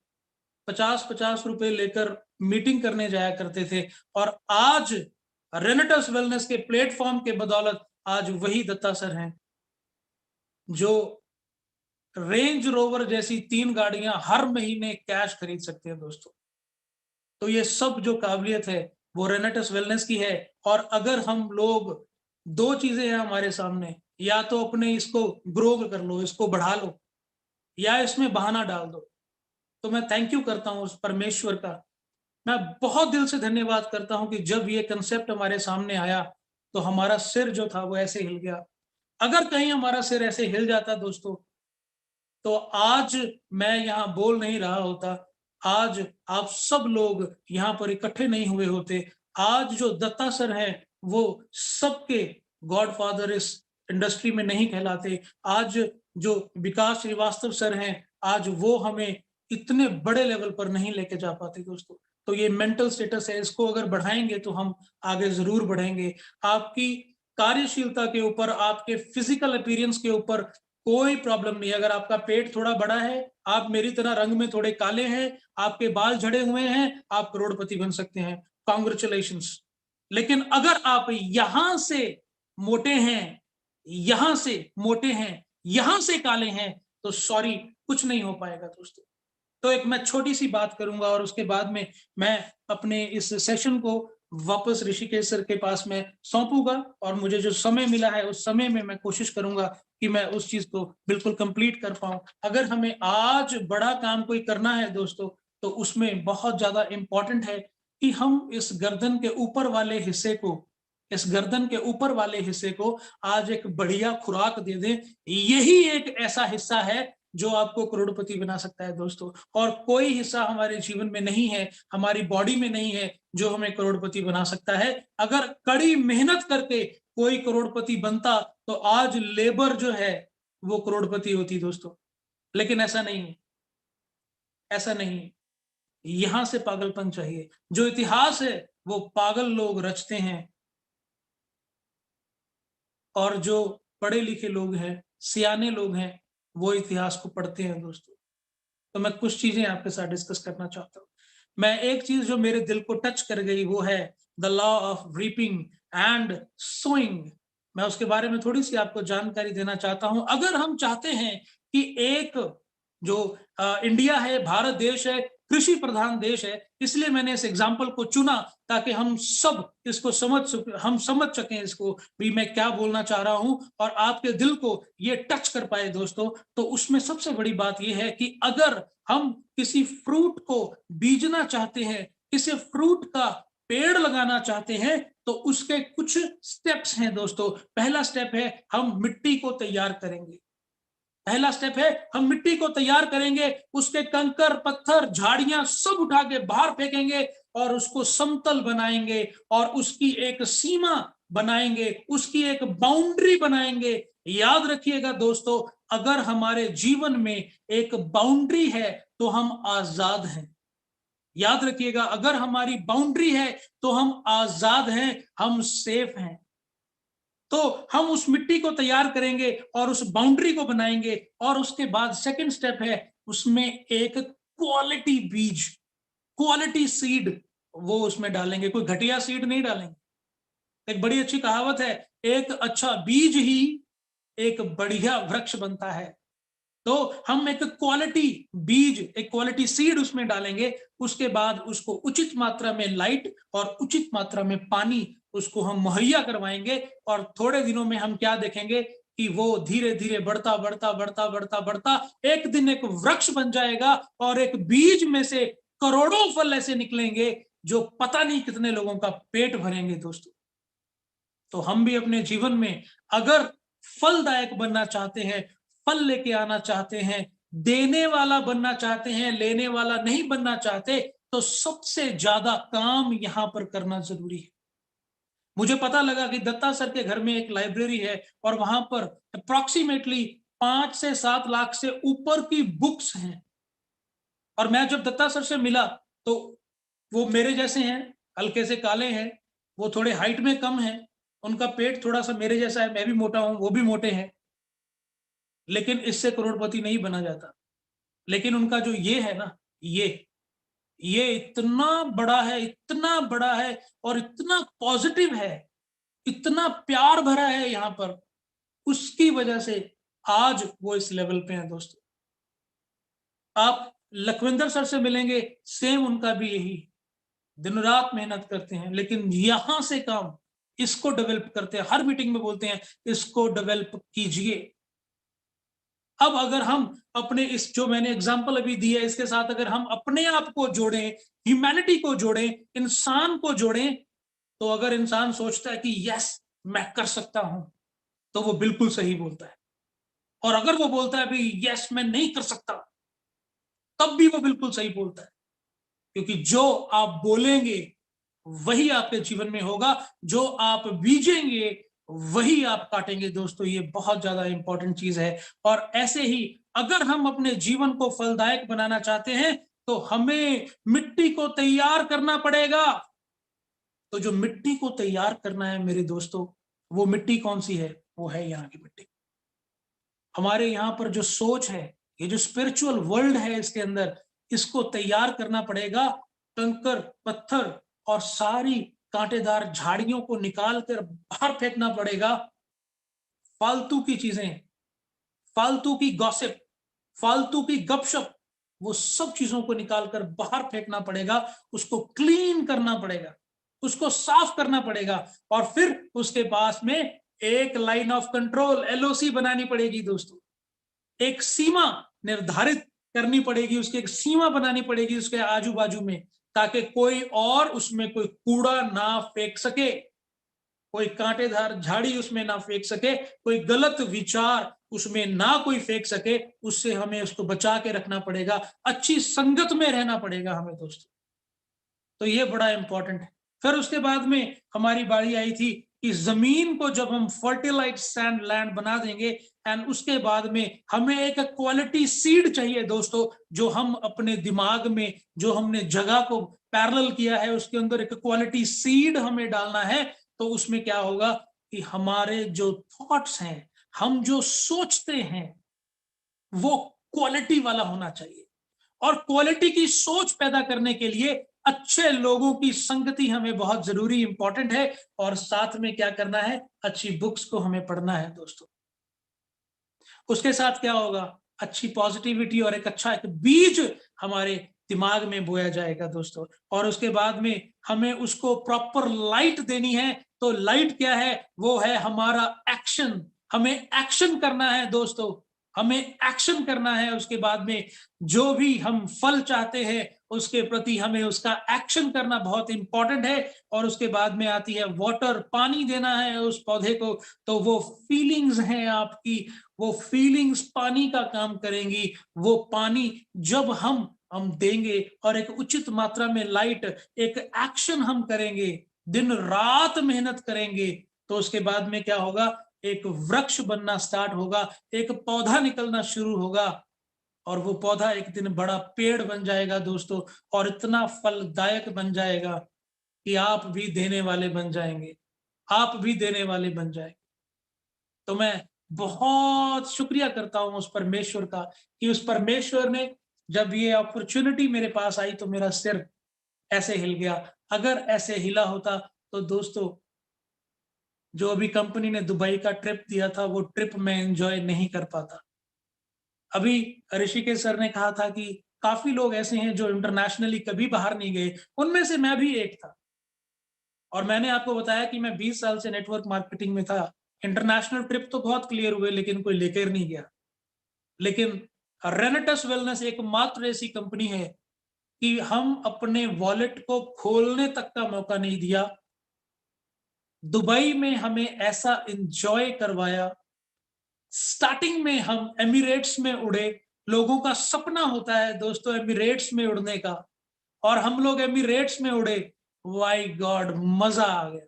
50-50 रुपए लेकर मीटिंग करने जाया करते थे, और आज रेनेटस वेलनेस के प्लेटफॉर्म के बदौलत आज वही दत्ता सर हैं, जो रेंज रोवर जैसी 3 गाड़ियां हर महीने कैश खरीद सकते हैं दोस्तों। तो ये सब जो काबिलियत है, वो रेनेटस वेलनेस की है। और अगर हम लोग, 2 चीजें हैं हमारे सामने, या तो अपने इसको ग्रो कर लो, इसको बढ़ा लो, या इसमें बहाना डाल दो। तो मैं थैंक यू करता हूँ उस परमेश्वर का। मैं बहुत दिल से धन्यवाद करता हूँ कि जब ये कांसेप्ट हमारे सामने आया, तो हमारा सिर जो था वो ऐसे हिल गया। अगर कहीं हमारा सिर ऐसे हिल जाता दोस्तों, तो आज मैं यहाँ बोल नहीं रहा होता। आज आप सब लोग यहाँ पर इकट्ठे नहीं हुए होते। आज जो दत्ता सर हैं, वो सबके गॉडफादर इस इंडस्ट्री में नहीं कहलाते। आज जो विकास श्रीवास्तव सर हैं, आज वो हमें इतने बड़े लेवल पर नहीं लेके जा पाते दोस्तों। तो ये मेंटल स्टेटस है, इसको अगर बढ़ाएँगे तो हम आगे ज़रूर बढ़ेंगे। आपकी कार्यशीलता के ऊपर, आपके फिज़िकल अपीयरेंस के ऊपर कोई प्रॉब्लम नहीं है। अगर आपका पेट थोड़ा बड़ा है, आप मेरी तरह रंग में थोड़े काले हैं, आपके बाल झड़े हुए हैं, आप करोड़पति बन सकते हैं। कांग्रेचुलेशंस। लेकिन अगर आप यहाँ से मोटे हैं, यहाँ से मोटे हैं, यहाँ से काले हैं, तो सॉरी, कुछ नहीं हो पाएगा दोस्तों। तो एक मैं छोटी-सी बात करूँगा और उसके बाद में मैं अपने इस सेशन को वापस ऋषिकेश सर के पास में सौंपूँगा, और मुझे जो समय मिला है, उस समय में मैं कोशिश करूँगा कि मैं उस चीज़ को बिल्कुल कंप्लीट कर पाऊँ। अगर हमें आज बड़ा काम कोई करना है दोस्तों, तो उसमें बहुत ज़्यादा इम्पोर्टेंट है कि हम इस गर्दन के ऊपर वाले हिस्से को, इस गर्दन के ऊपर वाले हिस्से को आज एक बढ़िया खुराक दे दें। यही एक ऐसा हिस्सा है जो आपको करोड़पति बना सकता है दोस्तों। और कोई हिस्सा हमारे जीवन में नहीं है, हमारी बॉडी में नहीं है, जो हमें करोड़पति बना सकता है। अगर कड़ी मेहनत करके कोई करोड़पति बनता, तो आज लेबर जो है वो करोड़पति होती दोस्तों। लेकिन ऐसा नहीं है, ऐसा नहीं है। यहाँ से पागलपन चाहिए। जो इतिहास है वो पागल लोग रचते हैं, और जो पढ़े लिखे लोग हैं, सियाने लोग हैं, वो इतिहास को पढ़ते हैं दोस्तों। तो मैं कुछ चीजें आपके साथ डिस्कस करना चाहता हूँ। मैं एक चीज जो मेरे दिल को टच कर गई, वो है the law of reaping and sowing. मैं उसके बारे में थोड़ी सी आपको जानकारी देना चाहता हूँ। अगर हम चाहते हैं कि एक जो इंडिया है, भारत देश है, कृषि प्रधान देश है, इसलिए मैंने इस एग्जाम्पल को चुना, ताकि हम सब इसको हम समझ सकें इसको भी मैं क्या बोलना चाह रहा हूं, और आपके दिल को ये टच कर पाए दोस्तों। तो उसमें सबसे बड़ी बात यह है कि अगर हम किसी फ्रूट को बीजना चाहते हैं, किसी फ्रूट का पेड़ लगाना चाहते हैं, तो उसके कुछ स्टेप्स हैं दोस्तों। पहला स्टेप है, हम मिट्टी को तैयार करेंगे। पहला स्टेप है, हम मिट्टी को तैयार करेंगे, उसके कंकर, पत्थर, झाड़ियां सब उठा के बाहर फेंकेंगे, और उसको समतल बनाएंगे, और उसकी एक सीमा बनाएंगे, उसकी एक बाउंड्री बनाएंगे। याद रखिएगा दोस्तों, अगर हमारे जीवन में एक बाउंड्री है, तो हम आजाद हैं। याद रखिएगा, अगर हमारी बाउंड्री है, तो हम आजाद हैं, हम सेफ हैं। तो हम उस मिट्टी को तैयार करेंगे और उस बाउंड्री को बनाएंगे, और उसके बाद सेकंड स्टेप है, उसमें एक क्वालिटी बीज, क्वालिटी सीड वो उसमें डालेंगे। कोई घटिया सीड नहीं डालेंगे। एक बड़ी अच्छी कहावत है, एक अच्छा बीज ही एक बढ़िया वृक्ष बनता है। तो हम एक क्वालिटी बीज, एक क्वालिटी सीड उसमें डालेंगे, उसके बाद उसको उचित मात्रा में लाइट और उचित मात्रा में पानी उसको हम मुहैया करवाएंगे, और थोड़े दिनों में हम क्या देखेंगे कि वो धीरे धीरे बढ़ता बढ़ता बढ़ता बढ़ता बढ़ता एक दिन एक वृक्ष बन जाएगा, और एक बीज में से करोड़ों फल ऐसे निकलेंगे जो पता नहीं कितने लोगों का पेट भरेंगे दोस्तों। तो हम भी अपने जीवन में अगर फलदायक बनना चाहते हैं, फल लेके आना चाहते हैं, देने वाला बनना चाहते हैं, लेने वाला नहीं बनना चाहते, तो सबसे ज्यादा काम यहां पर करना जरूरी है। मुझे पता लगा कि दत्ता सर के घर में एक लाइब्रेरी है, और वहां पर अप्रोक्सीमेटली 5 से 7 लाख से ऊपर की बुक्स हैं। और मैं जब दत्ता सर से मिला, तो वो मेरे जैसे हैं, हल्के से काले हैं, वो थोड़े हाइट में कम हैं, उनका पेट थोड़ा सा मेरे जैसा है, मैं भी मोटा हूं, वो भी मोटे हैं, लेकिन इससे करोड़पति नहीं बना जाता। लेकिन उनका जो ये है ना, ये इतना बड़ा है, इतना बड़ा है, और इतना पॉजिटिव है, इतना प्यार भरा है यहाँ पर, उसकी वजह से आज वो इस लेवल पे हैं दोस्तों। आप लखविंदर सर से मिलेंगे, सेम उनका भी यही, दिन रात मेहनत करते हैं, लेकिन यहां से काम इसको डेवलप करते हैं, हर मीटिंग में बोलते हैं इसको डेवलप कीजिए। अब अगर हम अपने इस जो मैंने एग्जांपल अभी दिया है, इसके साथ अगर हम अपने आप को जोड़ें, ह्यूमैनिटी को जोड़ें, इंसान को जोड़ें, तो अगर इंसान सोचता है कि यस मैं कर सकता हूं, तो वो बिल्कुल सही बोलता है। और अगर वो बोलता है भाई यस मैं नहीं कर सकता, तब भी वो बिल्कुल सही बोलता है। क्योंकि जो आप बोलेंगे वही आपके जीवन में होगा, जो आप बीजेंगे वही आप काटेंगे दोस्तों। ये बहुत ज्यादा इंपॉर्टेंट चीज है। और ऐसे ही अगर हम अपने जीवन को फलदायक बनाना चाहते हैं, तो हमें मिट्टी को तैयार करना पड़ेगा। तो जो मिट्टी को तैयार करना है मेरे दोस्तों, वो मिट्टी कौन सी है? वो है यहाँ की मिट्टी। हमारे यहाँ पर जो सोच है, ये जो स्पिरिचुअल वर्ल्ड है, इसके अंदर इसको तैयार करना पड़ेगा। कंकर, पत्थर और सारी कांटेदार झाड़ियों को निकाल कर बाहर फेंकना पड़ेगा। फालतू की चीजें, फालतू की गॉसिप, फालतू की गपशप, वो सब चीजों को निकालकर बाहर फेंकना पड़ेगा। उसको क्लीन करना पड़ेगा, उसको साफ करना पड़ेगा, और फिर उसके पास में एक लाइन ऑफ कंट्रोल, एलओसी बनानी पड़ेगी दोस्तों। एक सीमा निर्धारित करनी पड़ेगी, उसकी एक सीमा बनानी पड़ेगी उसके आजू बाजू में, ताकि कोई और उसमें कोई कूड़ा ना फेंक सके, कोई कांटेदार झाड़ी उसमें ना फेंक सके, कोई गलत विचार उसमें ना कोई फेंक सके। उससे हमें उसको बचा के रखना पड़ेगा, अच्छी संगत में रहना पड़ेगा हमें दोस्तों। तो ये बड़ा इंपॉर्टेंट है। फिर उसके बाद में हमारी बारी आई थी कि जमीन को जब हम फर्टिलाइज सैंड लैंड बना देंगे, एंड उसके बाद में हमें एक क्वालिटी सीड चाहिए दोस्तों, जो हम अपने दिमाग में, जो हमने जगह को पैरेलल किया है, उसके अंदर एक क्वालिटी सीड हमें डालना है। तो उसमें क्या होगा कि हमारे जो थॉट्स हैं, हम जो सोचते हैं, वो क्वालिटी वाला होना चाहिए। और क्वालिटी की सोच पैदा करने के लिए अच्छे लोगों की संगति हमें बहुत जरूरी, इंपॉर्टेंट है। और साथ में क्या करना है? अच्छी बुक्स को हमें पढ़ना है दोस्तों। उसके साथ क्या होगा? अच्छी पॉजिटिविटी और एक अच्छा एक बीज हमारे दिमाग में बोया जाएगा दोस्तों। और उसके बाद में हमें उसको प्रॉपर लाइट देनी है। तो लाइट क्या है? वो है हमारा एक्शन। हमें एक्शन करना है दोस्तों, हमें एक्शन करना है। उसके बाद में जो भी हम फल चाहते हैं, उसके प्रति हमें उसका एक्शन करना बहुत इंपॉर्टेंट है। और उसके बाद में आती है वाटर, पानी देना है उस पौधे को। तो वो फीलिंग्स हैं आपकी, वो फीलिंग्स पानी का काम करेंगी। वो पानी जब हम देंगे, और एक उचित मात्रा में लाइट, एक एक्शन हम करेंगे, दिन रात मेहनत करेंगे, तो उसके बाद में क्या होगा? एक वृक्ष बनना स्टार्ट होगा, एक पौधा निकलना शुरू होगा, और वो पौधा एक दिन बड़ा पेड़ बन जाएगा दोस्तों। और इतना फलदायक बन जाएगा कि आप भी देने वाले बन जाएंगे, आप भी देने वाले बन जाएंगे। तो मैं बहुत शुक्रिया करता हूं उस परमेश्वर का, कि उस परमेश्वर ने जब ये अपॉर्चुनिटी मेरे पास आई, तो मेरा सिर ऐसे हिल गया। अगर ऐसे हिला होता, तो दोस्तों जो अभी कंपनी ने दुबई का ट्रिप दिया था, वो ट्रिप मैं एंजॉय नहीं कर पाता। अभी ऋषिकेश सर ने कहा था कि काफ़ी लोग ऐसे हैं जो इंटरनेशनली कभी बाहर नहीं गए, उनमें से मैं भी एक था। और मैंने आपको बताया कि मैं 20 साल से नेटवर्क मार्केटिंग में था। इंटरनेशनल ट्रिप तो बहुत क्लियर हुए लेकिन कोई लेकर नहीं गया। लेकिन रेनेटस वेलनेस एकमात्र ऐसी कंपनी है कि हम अपने वॉलेट को खोलने तक का मौका नहीं दिया। दुबई में हमें ऐसा एन्जॉय करवाया। स्टार्टिंग में हम एमिरेट्स में उड़े। लोगों का सपना होता है दोस्तों एमिरेट्स में उड़ने का, और हम लोग एमिरेट्स में उड़े। माय गॉड, मजा आ गया।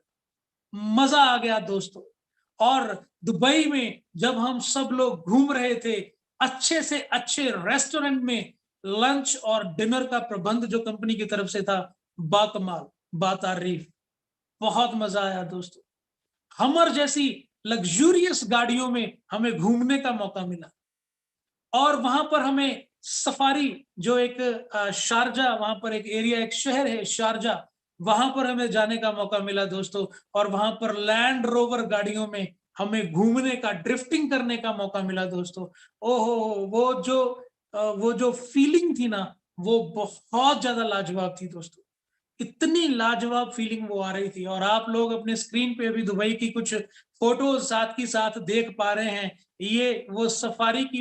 मजा आ गया दोस्तों। और दुबई में जब हम सब लोग घूम रहे थे, अच्छे से अच्छे रेस्टोरेंट में लंच और डिनर का प्रबंध जो कंपनी की तरफ से था, बाकमाल, बातारीफ, बहुत मजा आया दोस्तों। हमर जैसी लग्जूरियस गाड़ियों में हमें घूमने का मौका मिला। और वहां पर हमें सफारी, जो एक शारजा, वहां पर एक एरिया, एक शहर है शारजा, वहां पर हमें जाने का मौका मिला दोस्तों। और वहां पर लैंड रोवर गाड़ियों में हमें घूमने का, ड्रिफ्टिंग करने का मौका मिला दोस्तों। ओहो, वो जो फीलिंग थी ना, वो बहुत ज्यादा लाजवाब थी दोस्तों। इतनी लाजवाब फीलिंग वो आ रही थी। और आप लोग अपने स्क्रीन पे भी दुबई की कुछ फोटोज साथ की साथ देख पा रहे हैं। ये वो सफारी की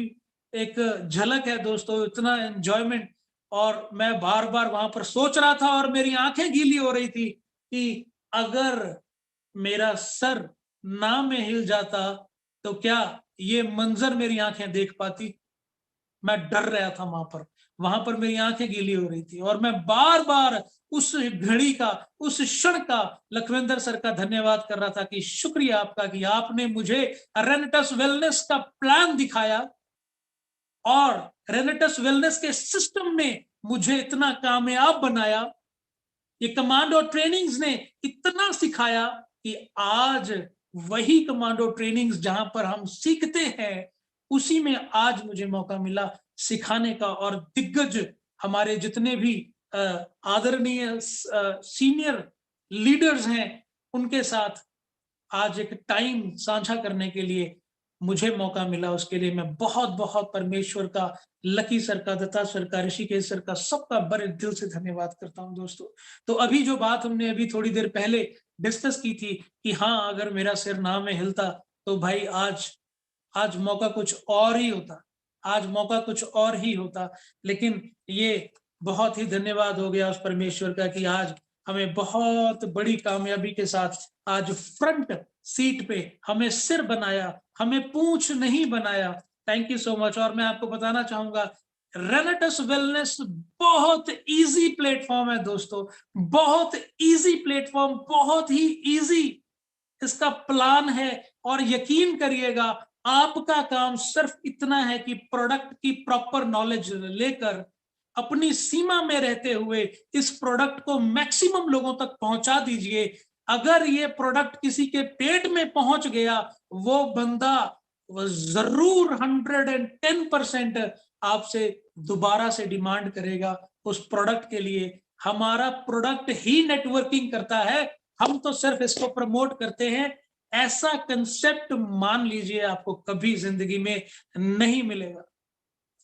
एक झलक है दोस्तों, इतना एंजॉयमेंट। और मैं बार बार वहां पर सोच रहा था और मेरी आंखें गीली हो रही थी कि अगर मेरा सर ना में हिल जाता तो क्या ये मंजर मेरी आंखें देख पाती। मैं डर रहा था वहां पर मेरी आंखें गीली हो रही थी। और मैं बार बार उस घड़ी का, उस क्षण का लखविंदर सर का धन्यवाद कर रहा था कि शुक्रिया आपका कि आपने मुझे रेनेटस वेलनेस का प्लान दिखाया, और रेनेटस वेलनेस के सिस्टम में मुझे इतना कामयाब बनाया। ये कमांडो ट्रेनिंग्स ने इतना सिखाया कि आज वही कमांडो ट्रेनिंग्स जहां पर हम सीखते हैं, उसी में आज मुझे मौका मिला सिखाने का। और दिग्गज हमारे जितने भी आदरणीय सीनियर लीडर्स हैं, उनके साथ आज एक टाइम साझा करने के लिए मुझे मौका मिला। उसके लिए मैं बहुत बहुत परमेश्वर का, लकी सर का, दत्ता सर का, ऋषिकेश सर का, सबका बड़े दिल से धन्यवाद करता हूं दोस्तों। तो अभी जो बात हमने अभी थोड़ी देर पहले डिस्कस की थी कि हाँ, अगर मेरा सिर ना में हिलता तो भाई आज आज मौका कुछ और ही होता। आज मौका कुछ और ही होता। लेकिन ये बहुत ही धन्यवाद हो गया उस परमेश्वर का कि आज हमें बहुत बड़ी कामयाबी के साथ आज फ्रंट सीट पे हमें सिर बनाया, हमें पूंछ नहीं बनाया। Thank you so much. और मैं आपको बताना चाहूंगा, रेनेटस वेलनेस बहुत इजी प्लेटफॉर्म है दोस्तों, बहुत इजी प्लेटफॉर्म, बहुत ही इजी इसका प्लान है। और यकीन करिएगा, आपका काम सिर्फ इतना है कि प्रोडक्ट की प्रॉपर नॉलेज लेकर अपनी सीमा में रहते हुए इस प्रोडक्ट को मैक्सिमम लोगों तक पहुंचा दीजिए। अगर ये प्रोडक्ट किसी के पेट में पहुंच गया, वो बंदा वो जरूर 110% आपसे दोबारा से डिमांड करेगा उस प्रोडक्ट के लिए। हमारा प्रोडक्ट ही नेटवर्किंग करता है, हम तो सिर्फ इसको प्रमोट करते हैं। ऐसा कंसेप्ट मान लीजिए आपको कभी जिंदगी में नहीं मिलेगा।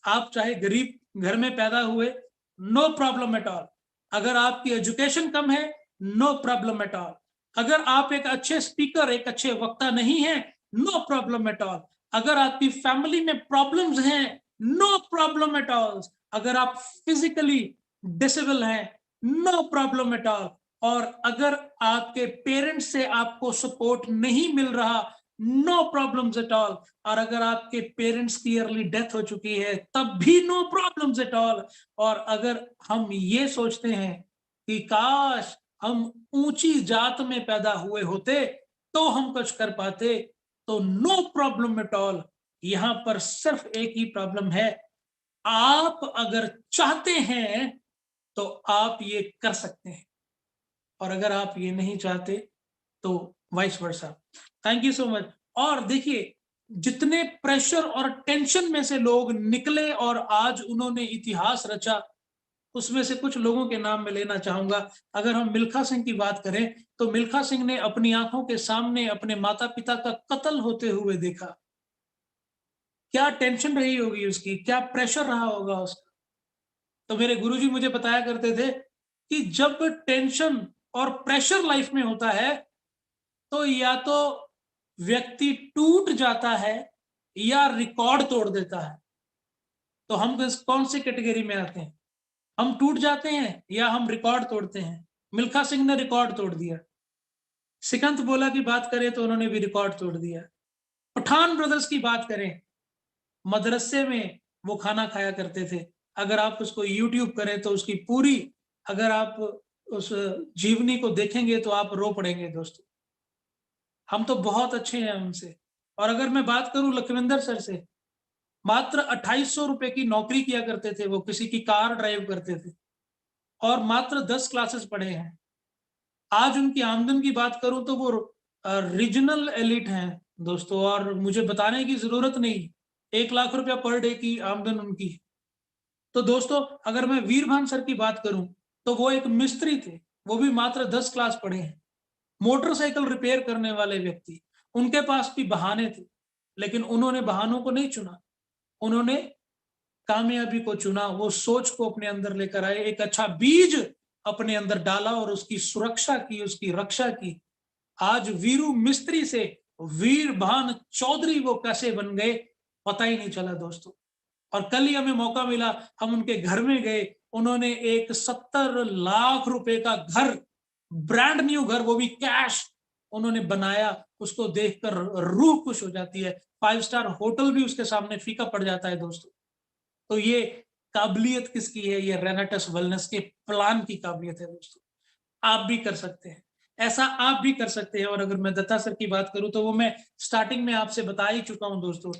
आप चाहे गरीब घर में पैदा हुए, नो प्रॉब्लम एट ऑल। अगर आपकी एजुकेशन कम है, नो प्रॉब्लम एट ऑल। अगर आप एक अच्छे स्पीकर, एक अच्छे वक्ता नहीं है, नो प्रॉब्लम एट ऑल। अगर आपकी फैमिली में प्रॉब्लम्स हैं, नो प्रॉब्लम एट ऑल। अगर आप फिजिकली डिसेबल हैं, नो प्रॉब्लम एट ऑल। और अगर आपके पेरेंट्स से आपको सपोर्ट नहीं मिल रहा, नो प्रॉब्लम्स एट ऑल। और अगर आपके पेरेंट्स की अर्ली डेथ हो चुकी है, तब भी नो प्रॉब्लम्स एट ऑल। और अगर हम ये सोचते हैं कि काश हम ऊंची जात में पैदा हुए होते तो हम कुछ कर पाते, तो नो प्रॉब्लम एट ऑल। यहां पर सिर्फ एक ही प्रॉब्लम है, आप अगर चाहते हैं तो आप ये कर सकते हैं, और अगर आप ये नहीं चाहते तो vice versa. Thank you so much. और देखिए, जितने प्रेशर और टेंशन में से लोग निकले और आज उन्होंने इतिहास रचा, उसमें से कुछ लोगों के नाम मैं लेना चाहूंगा। अगर हम मिल्खा सिंह की बात करें, तो मिल्खा सिंह ने अपनी आंखों के सामने अपने माता पिता का कत्ल होते हुए देखा। क्या टेंशन रही होगी उसकी, क्या प्रेशर रहा होगा उसका। तो मेरे गुरुजी मुझे बताया करते थे कि जब टेंशन और प्रेशर लाइफ में होता है, तो या तो व्यक्ति टूट जाता है या रिकॉर्ड तोड़ देता है। तो हम कौन सी कैटेगरी में आते हैं? हम टूट जाते हैं या हम रिकॉर्ड तोड़ते हैं? मिल्खा सिंह ने रिकॉर्ड तोड़ दिया। सिकंद बोला की बात करें तो उन्होंने भी रिकॉर्ड तोड़ दिया। पठान ब्रदर्स की बात करें, मदरसे में वो खाना खाया करते थे। अगर आप उसको यूट्यूब करें तो उसकी पूरी, अगर आप उस जीवनी को देखेंगे तो आप रो पड़ेंगे दोस्तों। हम तो बहुत अच्छे हैं उनसे। और अगर मैं बात करूं लखविंदर सर से, मात्र 2800 रुपए की नौकरी किया करते थे, वो किसी की कार ड्राइव करते थे और मात्र 10 क्लासेस पढ़े हैं। आज उनकी आमदन की बात करूं तो वो रीजनल एलिट हैं दोस्तों, और मुझे बताने की जरूरत नहीं, 1 लाख रुपया पर डे की आमदन उनकी। तो दोस्तों अगर मैं वीरभान सर की बात करूं तो वो एक मिस्त्री थे, वो भी मात्र 10 क्लास पढ़े हैं। मोटरसाइकिल रिपेयर करने वाले व्यक्ति, उनके पास भी बहाने थे, लेकिन उन्होंने बहानों को नहीं चुना, उन्होंने कामयाबी को चुना। वो सोच को अपने अंदर लेकर आए, एक अच्छा बीज अपने अंदर डाला और उसकी सुरक्षा की, उसकी रक्षा की। आज वीरू मिस्त्री से वीरभान चौधरी वो कैसे बन गए, पता ही नहीं चला दोस्तों। और कल ही हमें मौका मिला, हम उनके घर में गए, उन्होंने एक 70 लाख रुपए का घर, ब्रांड न्यू घर, वो भी कैश उन्होंने बनाया। उसको देखकर रूह खुश हो जाती है। 5 स्टार होटल भी उसके सामने फीका पड़ जाता है दोस्तों। तो ये काबिलियत किसकी है? ये रेनेटस वेलनेस के प्लान की काबिलियत है दोस्तों। आप भी कर सकते हैं, ऐसा आप भी कर सकते हैं। और अगर मैं दत्ता सर की बात करूं तो वो मैं स्टार्टिंग में आपसे बता ही चुका हूं दोस्तों,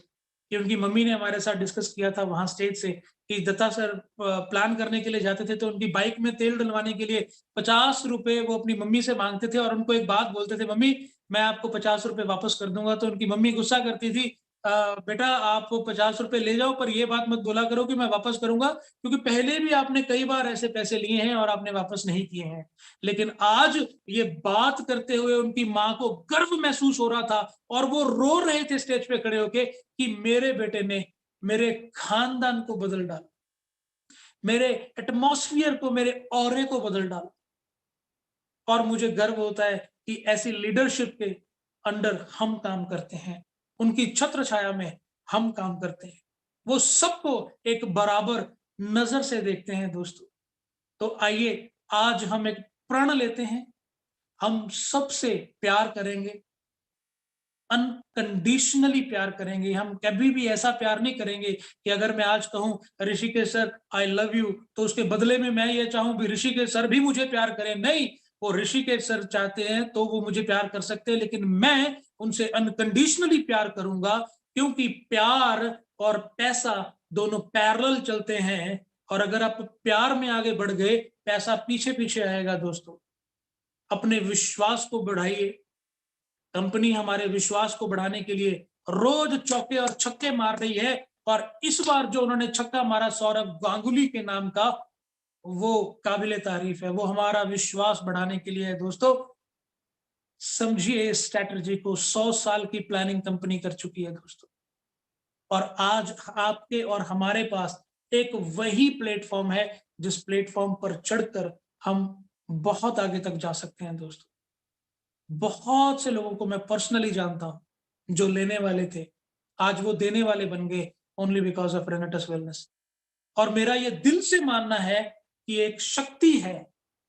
कि उनकी मम्मी ने हमारे साथ डिस्कस किया था वहां स्टेज से, कि दत्ता सर प्लान करने के लिए जाते थे तो उनकी बाइक में तेल डलवाने के लिए 50 रुपए वो अपनी मम्मी से मांगते थे और उनको एक बात बोलते थे, मम्मी मैं आपको 50 रुपए वापस कर दूंगा। तो उनकी मम्मी गुस्सा करती थी, बेटा आप 50 रुपए ले जाओ, पर ये बात मत बोला करो कि मैं वापस करूंगा, क्योंकि पहले भी आपने कई बार ऐसे पैसे लिए हैं और आपने वापस नहीं किए हैं। लेकिन आज ये बात करते हुए उनकी मां को गर्व महसूस हो रहा था और वो रो रहे थे स्टेज पे खड़े होके कि मेरे बेटे ने मेरे खानदान को बदल डाला, मेरे एटमॉस्फियर को, मेरे ऑरे को बदल डाला। और मुझे गर्व होता है कि ऐसी लीडरशिप के अंडर हम काम करते हैं, उनकी छत्र छाया में हम काम करते हैं। वो सबको एक बराबर नजर से देखते हैं दोस्तों। तो आइए आज हम एक प्रण लेते हैं, हम सबसे प्यार करेंगे, अनकंडीशनली प्यार करेंगे। हम कभी भी ऐसा प्यार नहीं करेंगे कि अगर मैं आज कहूं Rishikesh sir I love you, तो उसके बदले में मैं ये चाहूं भी ऋषिकेश सर भी मुझे प्यार करें। नहीं, वो ऋषिकेश सर चाहते हैं तो वो मुझे प्यार कर सकते हैं, लेकिन मैं उनसे अनकंडीशनली प्यार करूंगा, क्योंकि प्यार और पैसा दोनों पैरेलल चलते हैं। और अगर आप प्यार में आगे बढ़ गए, पैसा पीछे पीछे आएगा दोस्तों। अपने विश्वास को बढ़ाइए। कंपनी हमारे विश्वास को बढ़ाने के लिए रोज चौके और छक्के मार रही है, और इस बार जो उन्होंने छक्का मारा सौरव गांगुली के नाम का, वो काबिले तारीफ है, वो हमारा विश्वास बढ़ाने के लिए है दोस्तों। समझिए इस स्ट्रैटेजी को, 100 साल की प्लानिंग कंपनी कर चुकी है दोस्तों। और आज आपके और हमारे पास एक वही प्लेटफॉर्म है जिस प्लेटफॉर्म पर चढ़कर हम बहुत आगे तक जा सकते हैं दोस्तों। बहुत से लोगों को मैं पर्सनली जानता हूं जो लेने वाले थे, आज वो देने वाले बन गए, ओनली बिकॉज ऑफ रेनेटस वेलनेस। और मेरा ये दिल से मानना है कि एक शक्ति है,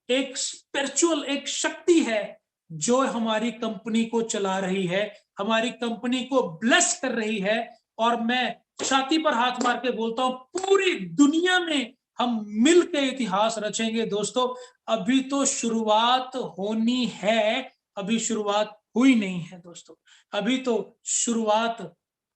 एक स्पिरिचुअल एक शक्ति है जो हमारी कंपनी को चला रही है, हमारी कंपनी को ब्लेस कर रही है। और मैं छाती पर हाथ मार के बोलता हूं, पूरी दुनिया में हम मिलकर इतिहास रचेंगे दोस्तों। अभी तो शुरुआत होनी है, अभी शुरुआत हुई नहीं है दोस्तों, अभी तो शुरुआत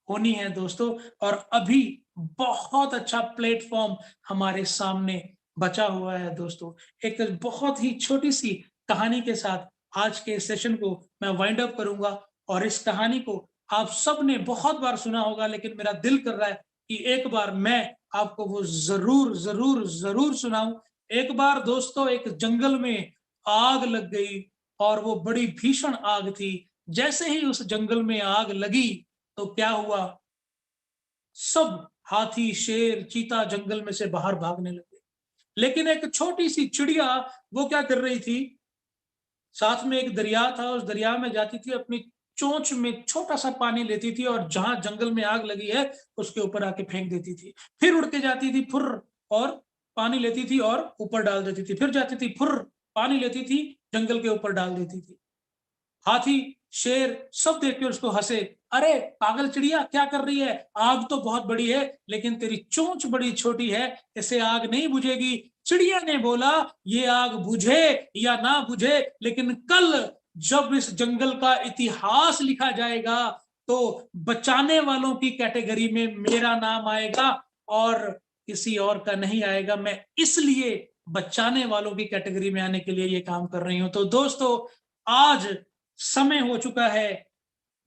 होनी है दोस्तों। और अभी बहुत अच्छा प्लेटफॉर्म हमारे सामने बचा हुआ है दोस्तों। एक बहुत ही छोटी सी कहानी के साथ आज के सेशन को मैं वाइंड अप करूंगा। और इस कहानी को आप सब ने बहुत बार सुना होगा, लेकिन मेरा दिल कर रहा है कि एक बार मैं आपको वो जरूर जरूर जरूर सुनाऊं। एक बार दोस्तों एक जंगल में आग लग गई, और वो बड़ी भीषण आग थी। जैसे ही उस जंगल में आग लगी तो क्या हुआ, सब हाथी, शेर, चीता जंगल में से बाहर भागने लगे। लेकिन एक छोटी सी चिड़िया, वो क्या कर रही थी, साथ में एक दरिया था, उस दरिया में जाती थी, अपनी चोंच में छोटा सा पानी लेती थी और जहां जंगल में आग लगी है उसके ऊपर आके फेंक देती थी। फिर उड़ के जाती थी फुर, और पानी लेती थी और ऊपर डाल देती थी, फिर जाती थी फुर, पानी लेती थी, जंगल के ऊपर डाल देती थी। हाथी, शेर सब देख के उसको हंसे, अरे पागल चिड़िया क्या कर रही है, आग तो बहुत बड़ी है लेकिन तेरी चोंच बड़ी छोटी है, इससे आग नहीं बुझेगी। चिड़िया ने बोला, ये आग बुझे या ना बुझे, लेकिन कल जब इस जंगल का इतिहास लिखा जाएगा तो बचाने वालों की कैटेगरी में मेरा नाम आएगा और किसी और का नहीं आएगा। मैं इसलिए बचाने वालों की कैटेगरी में आने के लिए ये काम कर रही हूं। तो दोस्तों, आज समय हो चुका है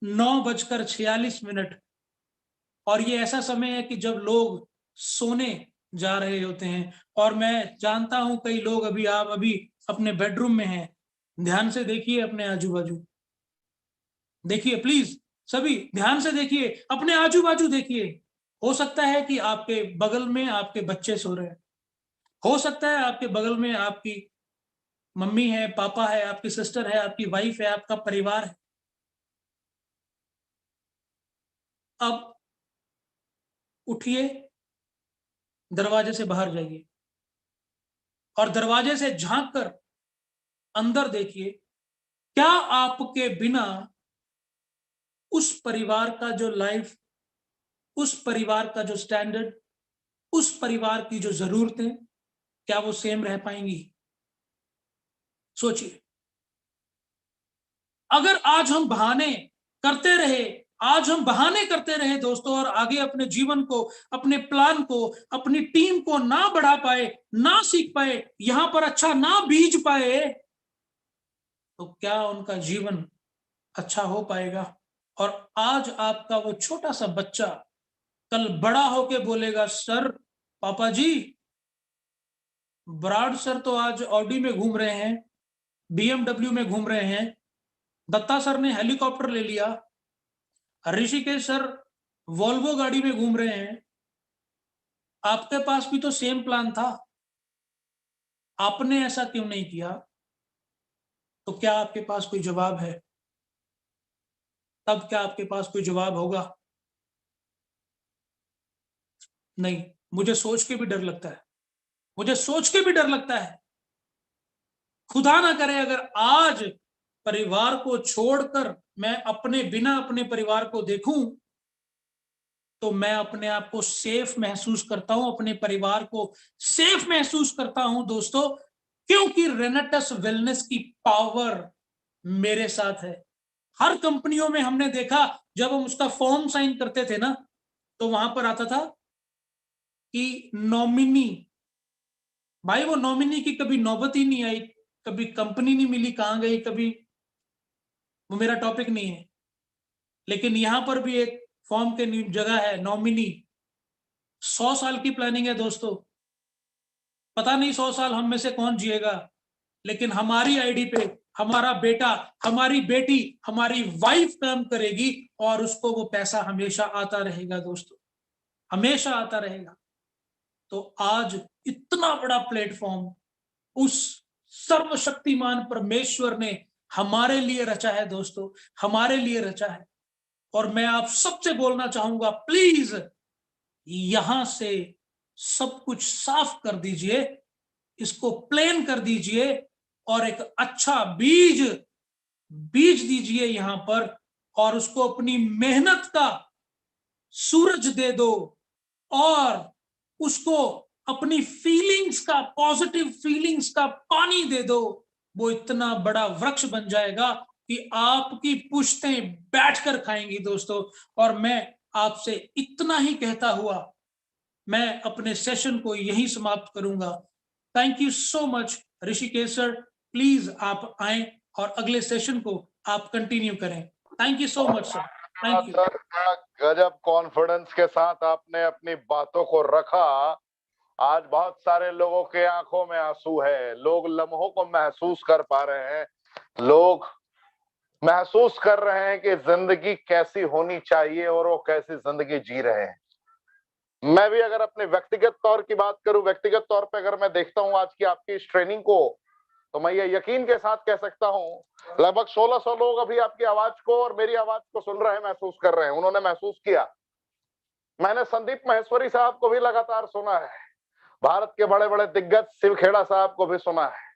9:46 और ये ऐसा समय है कि जब लोग सोने जा रहे होते हैं। और मैं जानता हूं कई लोग आप अभी अपने बेडरूम में हैं। ध्यान से देखिए अपने आजू बाजू, देखिए प्लीज, सभी ध्यान से देखिए, अपने आजू बाजू देखिए। हो सकता है कि आपके बगल में आपके बच्चे सो रहे हैं, हो सकता है आपके बगल में आपकी मम्मी है, पापा है, आपकी सिस्टर है, आपकी वाइफ है, आपका परिवार है। अब उठिए, दरवाजे से बाहर जाइए और दरवाजे से झांक कर अंदर देखिए, क्या आपके बिना उस परिवार का जो लाइफ, उस परिवार का जो स्टैंडर्ड, उस परिवार की जो जरूरतें, क्या वो सेम रह पाएंगी? सोचिए। अगर आज हम बहाने करते रहे, आज हम बहाने करते रहे दोस्तों, और आगे अपने जीवन को, अपने प्लान को, अपनी टीम को ना बढ़ा पाए, ना सीख पाए, यहां पर अच्छा ना बीज पाए, तो क्या उनका जीवन अच्छा हो पाएगा? और आज आपका वो छोटा सा बच्चा कल बड़ा होके बोलेगा, सर, पापा जी, बराड़ सर तो आज ऑडी में घूम रहे हैं, बीएमडब्ल्यू में घूम रहे हैं, दत्ता सर ने हेलीकॉप्टर ले लिया, ऋषिकेश सर वॉल्वो गाड़ी में घूम रहे हैं, आपके पास भी तो सेम प्लान था, आपने ऐसा क्यों नहीं किया? तो क्या आपके पास कोई जवाब है? तब क्या आपके पास कोई जवाब होगा? नहीं। मुझे सोच के भी डर लगता है, मुझे सोच के भी डर लगता है, खुदा ना करे अगर आज परिवार को छोड़कर मैं अपने बिना अपने परिवार को देखूं, तो मैं अपने आप को सेफ महसूस करता हूं, अपने परिवार को सेफ महसूस करता हूं दोस्तों, क्योंकि रेनेटस वेलनेस की पावर मेरे साथ है। हर कंपनियों में हमने देखा, जब हम उसका फॉर्म साइन करते थे ना, तो वहां पर आता था कि नॉमिनी, भाई वो नॉमिनी की कभी नौबत ही नहीं आई, कभी कंपनी नहीं मिली, कहां गई, कभी, वो मेरा टॉपिक नहीं है। लेकिन यहां पर भी एक फॉर्म के जगह है नॉमिनी। 100 साल की प्लानिंग है दोस्तों, पता नहीं 100 साल हम में से कौन जिएगा, लेकिन हमारी आईडी पे हमारा बेटा, हमारी बेटी, हमारी वाइफ काम करेगी और उसको वो पैसा हमेशा आता रहेगा दोस्तों, हमेशा आता रहेगा। तो आज इतना बड़ा प्लेटफॉर्म उस सर्वशक्तिमान परमेश्वर ने हमारे लिए रचा है दोस्तों, हमारे लिए रचा है। और मैं आप सबसे बोलना चाहूंगा, प्लीज यहां से सब कुछ साफ कर दीजिए, इसको प्लेन कर दीजिए और एक अच्छा बीज बीज दीजिए यहां पर, और उसको अपनी मेहनत का सूरज दे दो, और उसको अपनी फीलिंग्स का, पॉजिटिव फीलिंग्स का पानी दे दो। वो इतना बड़ा वृक्ष बन जाएगा कि आपकी पुश्तें बैठकर खाएंगी दोस्तों। और मैं आपसे इतना ही कहता हुआ मैं अपने सेशन को यही समाप्त करूंगा। Thank you so much Rishikesh sir, please आप आए और अगले सेशन को आप कंटिन्यू करें। Thank you so much sir, thank you. Sir, क्या गजब कॉन्फिडेंस के साथ आपने अपनी बातों को रखा। आज बहुत सारे लोगों के आंखों में आंसू है, लोग लम्हों को महसूस कर पा रहे हैं, लोग महसूस कर रहे हैं कि जिंदगी कैसी होनी चाहिए और वो कैसी जिंदगी जी रहे हैं। मैं भी अगर अपने व्यक्तिगत तौर की बात करूं, व्यक्तिगत तौर पे अगर मैं देखता हूं आज की आपकी इस ट्रेनिंग को, तो मैं ये यकीन के साथ कह सकता हूं लगभग 1600 लोग अभी आपकी आवाज को और मेरी आवाज को सुन रहे हैं, महसूस कर रहे हैं, उन्होंने महसूस किया। मैंने संदीप महेश्वरी साहब को भी लगातार सुना है, भारत के बड़े बड़े दिग्गज शिव खेड़ा साहब को भी सुना है,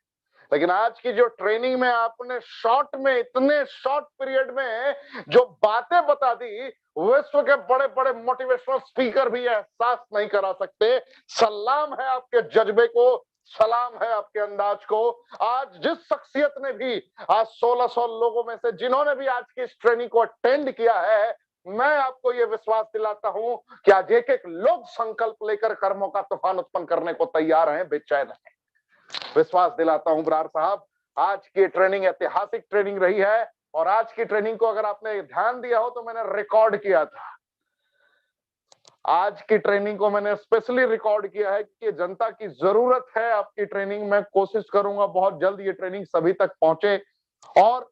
लेकिन आज की जो ट्रेनिंग में आपने शॉर्ट में, इतने शॉर्ट पीरियड में जो बातें बता दी, विश्व के बड़े बड़े मोटिवेशनल स्पीकर भी एहसास नहीं करा सकते। सलाम है आपके जज्बे को, सलाम है आपके अंदाज को। आज जिस शख्सियत ने भी आज 1600 लोगों में से जिन्होंने भी आज की इस ट्रेनिंग को अटेंड किया है, मैं आपको ये विश्वास दिलाता हूं कि आज एक एक लोग संकल्प लेकर कर्मों का तूफान उत्पन्न करने को तैयार हैं, बेचैन हैं। विश्वास दिलाता हूं बरार साहब, आज की ट्रेनिंग ऐतिहासिक ट्रेनिंग रही है, और आज की ट्रेनिंग को अगर आपने ध्यान दिया हो तो मैंने रिकॉर्ड किया था। आज की ट्रेनिंग को मैंने स्पेशली रिकॉर्ड किया है कि जनता की जरूरत है आपकी ट्रेनिंग। मैं कोशिश करूंगा बहुत जल्द ये ट्रेनिंग सभी तक पहुंचे। और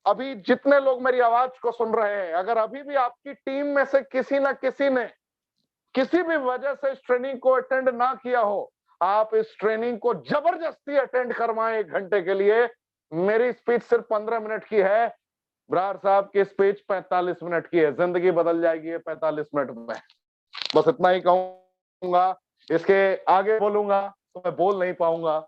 अभी जितने लोग मेरी आवाज को सुन रहे हैं, अगर अभी भी आपकी टीम में से किसी ना किसी ने किसी भी वजह से इस ट्रेनिंग को अटेंड ना किया हो, आप इस ट्रेनिंग को जबरदस्ती अटेंड करवाएं 1 घंटे के लिए। मेरी स्पीच सिर्फ 15 मिनट की है, बरार साहब की स्पीच 45 मिनट की है। जिंदगी बदल जाएगी ये 45 मिनट में। बस इतना ही कहूंगा, इसके आगे बोलूंगा तो मैं बोल नहीं पाऊंगा।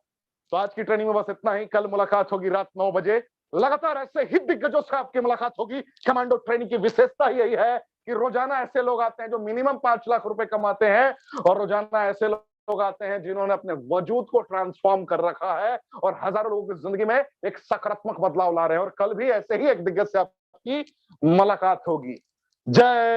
तो आज की ट्रेनिंग में बस इतना ही। कल मुलाकात होगी रात 9 बजे। लगातार ऐसे ही दिग्गजों से आपकी मुलाकात होगी। कमांडो ट्रेनिंग की विशेषता ही यही है कि रोजाना ऐसे लोग आते हैं जो मिनिमम 5 लाख रुपए कमाते हैं, और रोजाना ऐसे लोग आते हैं जिन्होंने अपने वजूद को ट्रांसफॉर्म कर रखा है और हजारों लोगों की जिंदगी में एक सकारात्मक बदलाव ला रहे हैं। और कल भी ऐसे ही एक दिग्गज से आपकी मुलाकात होगी। जय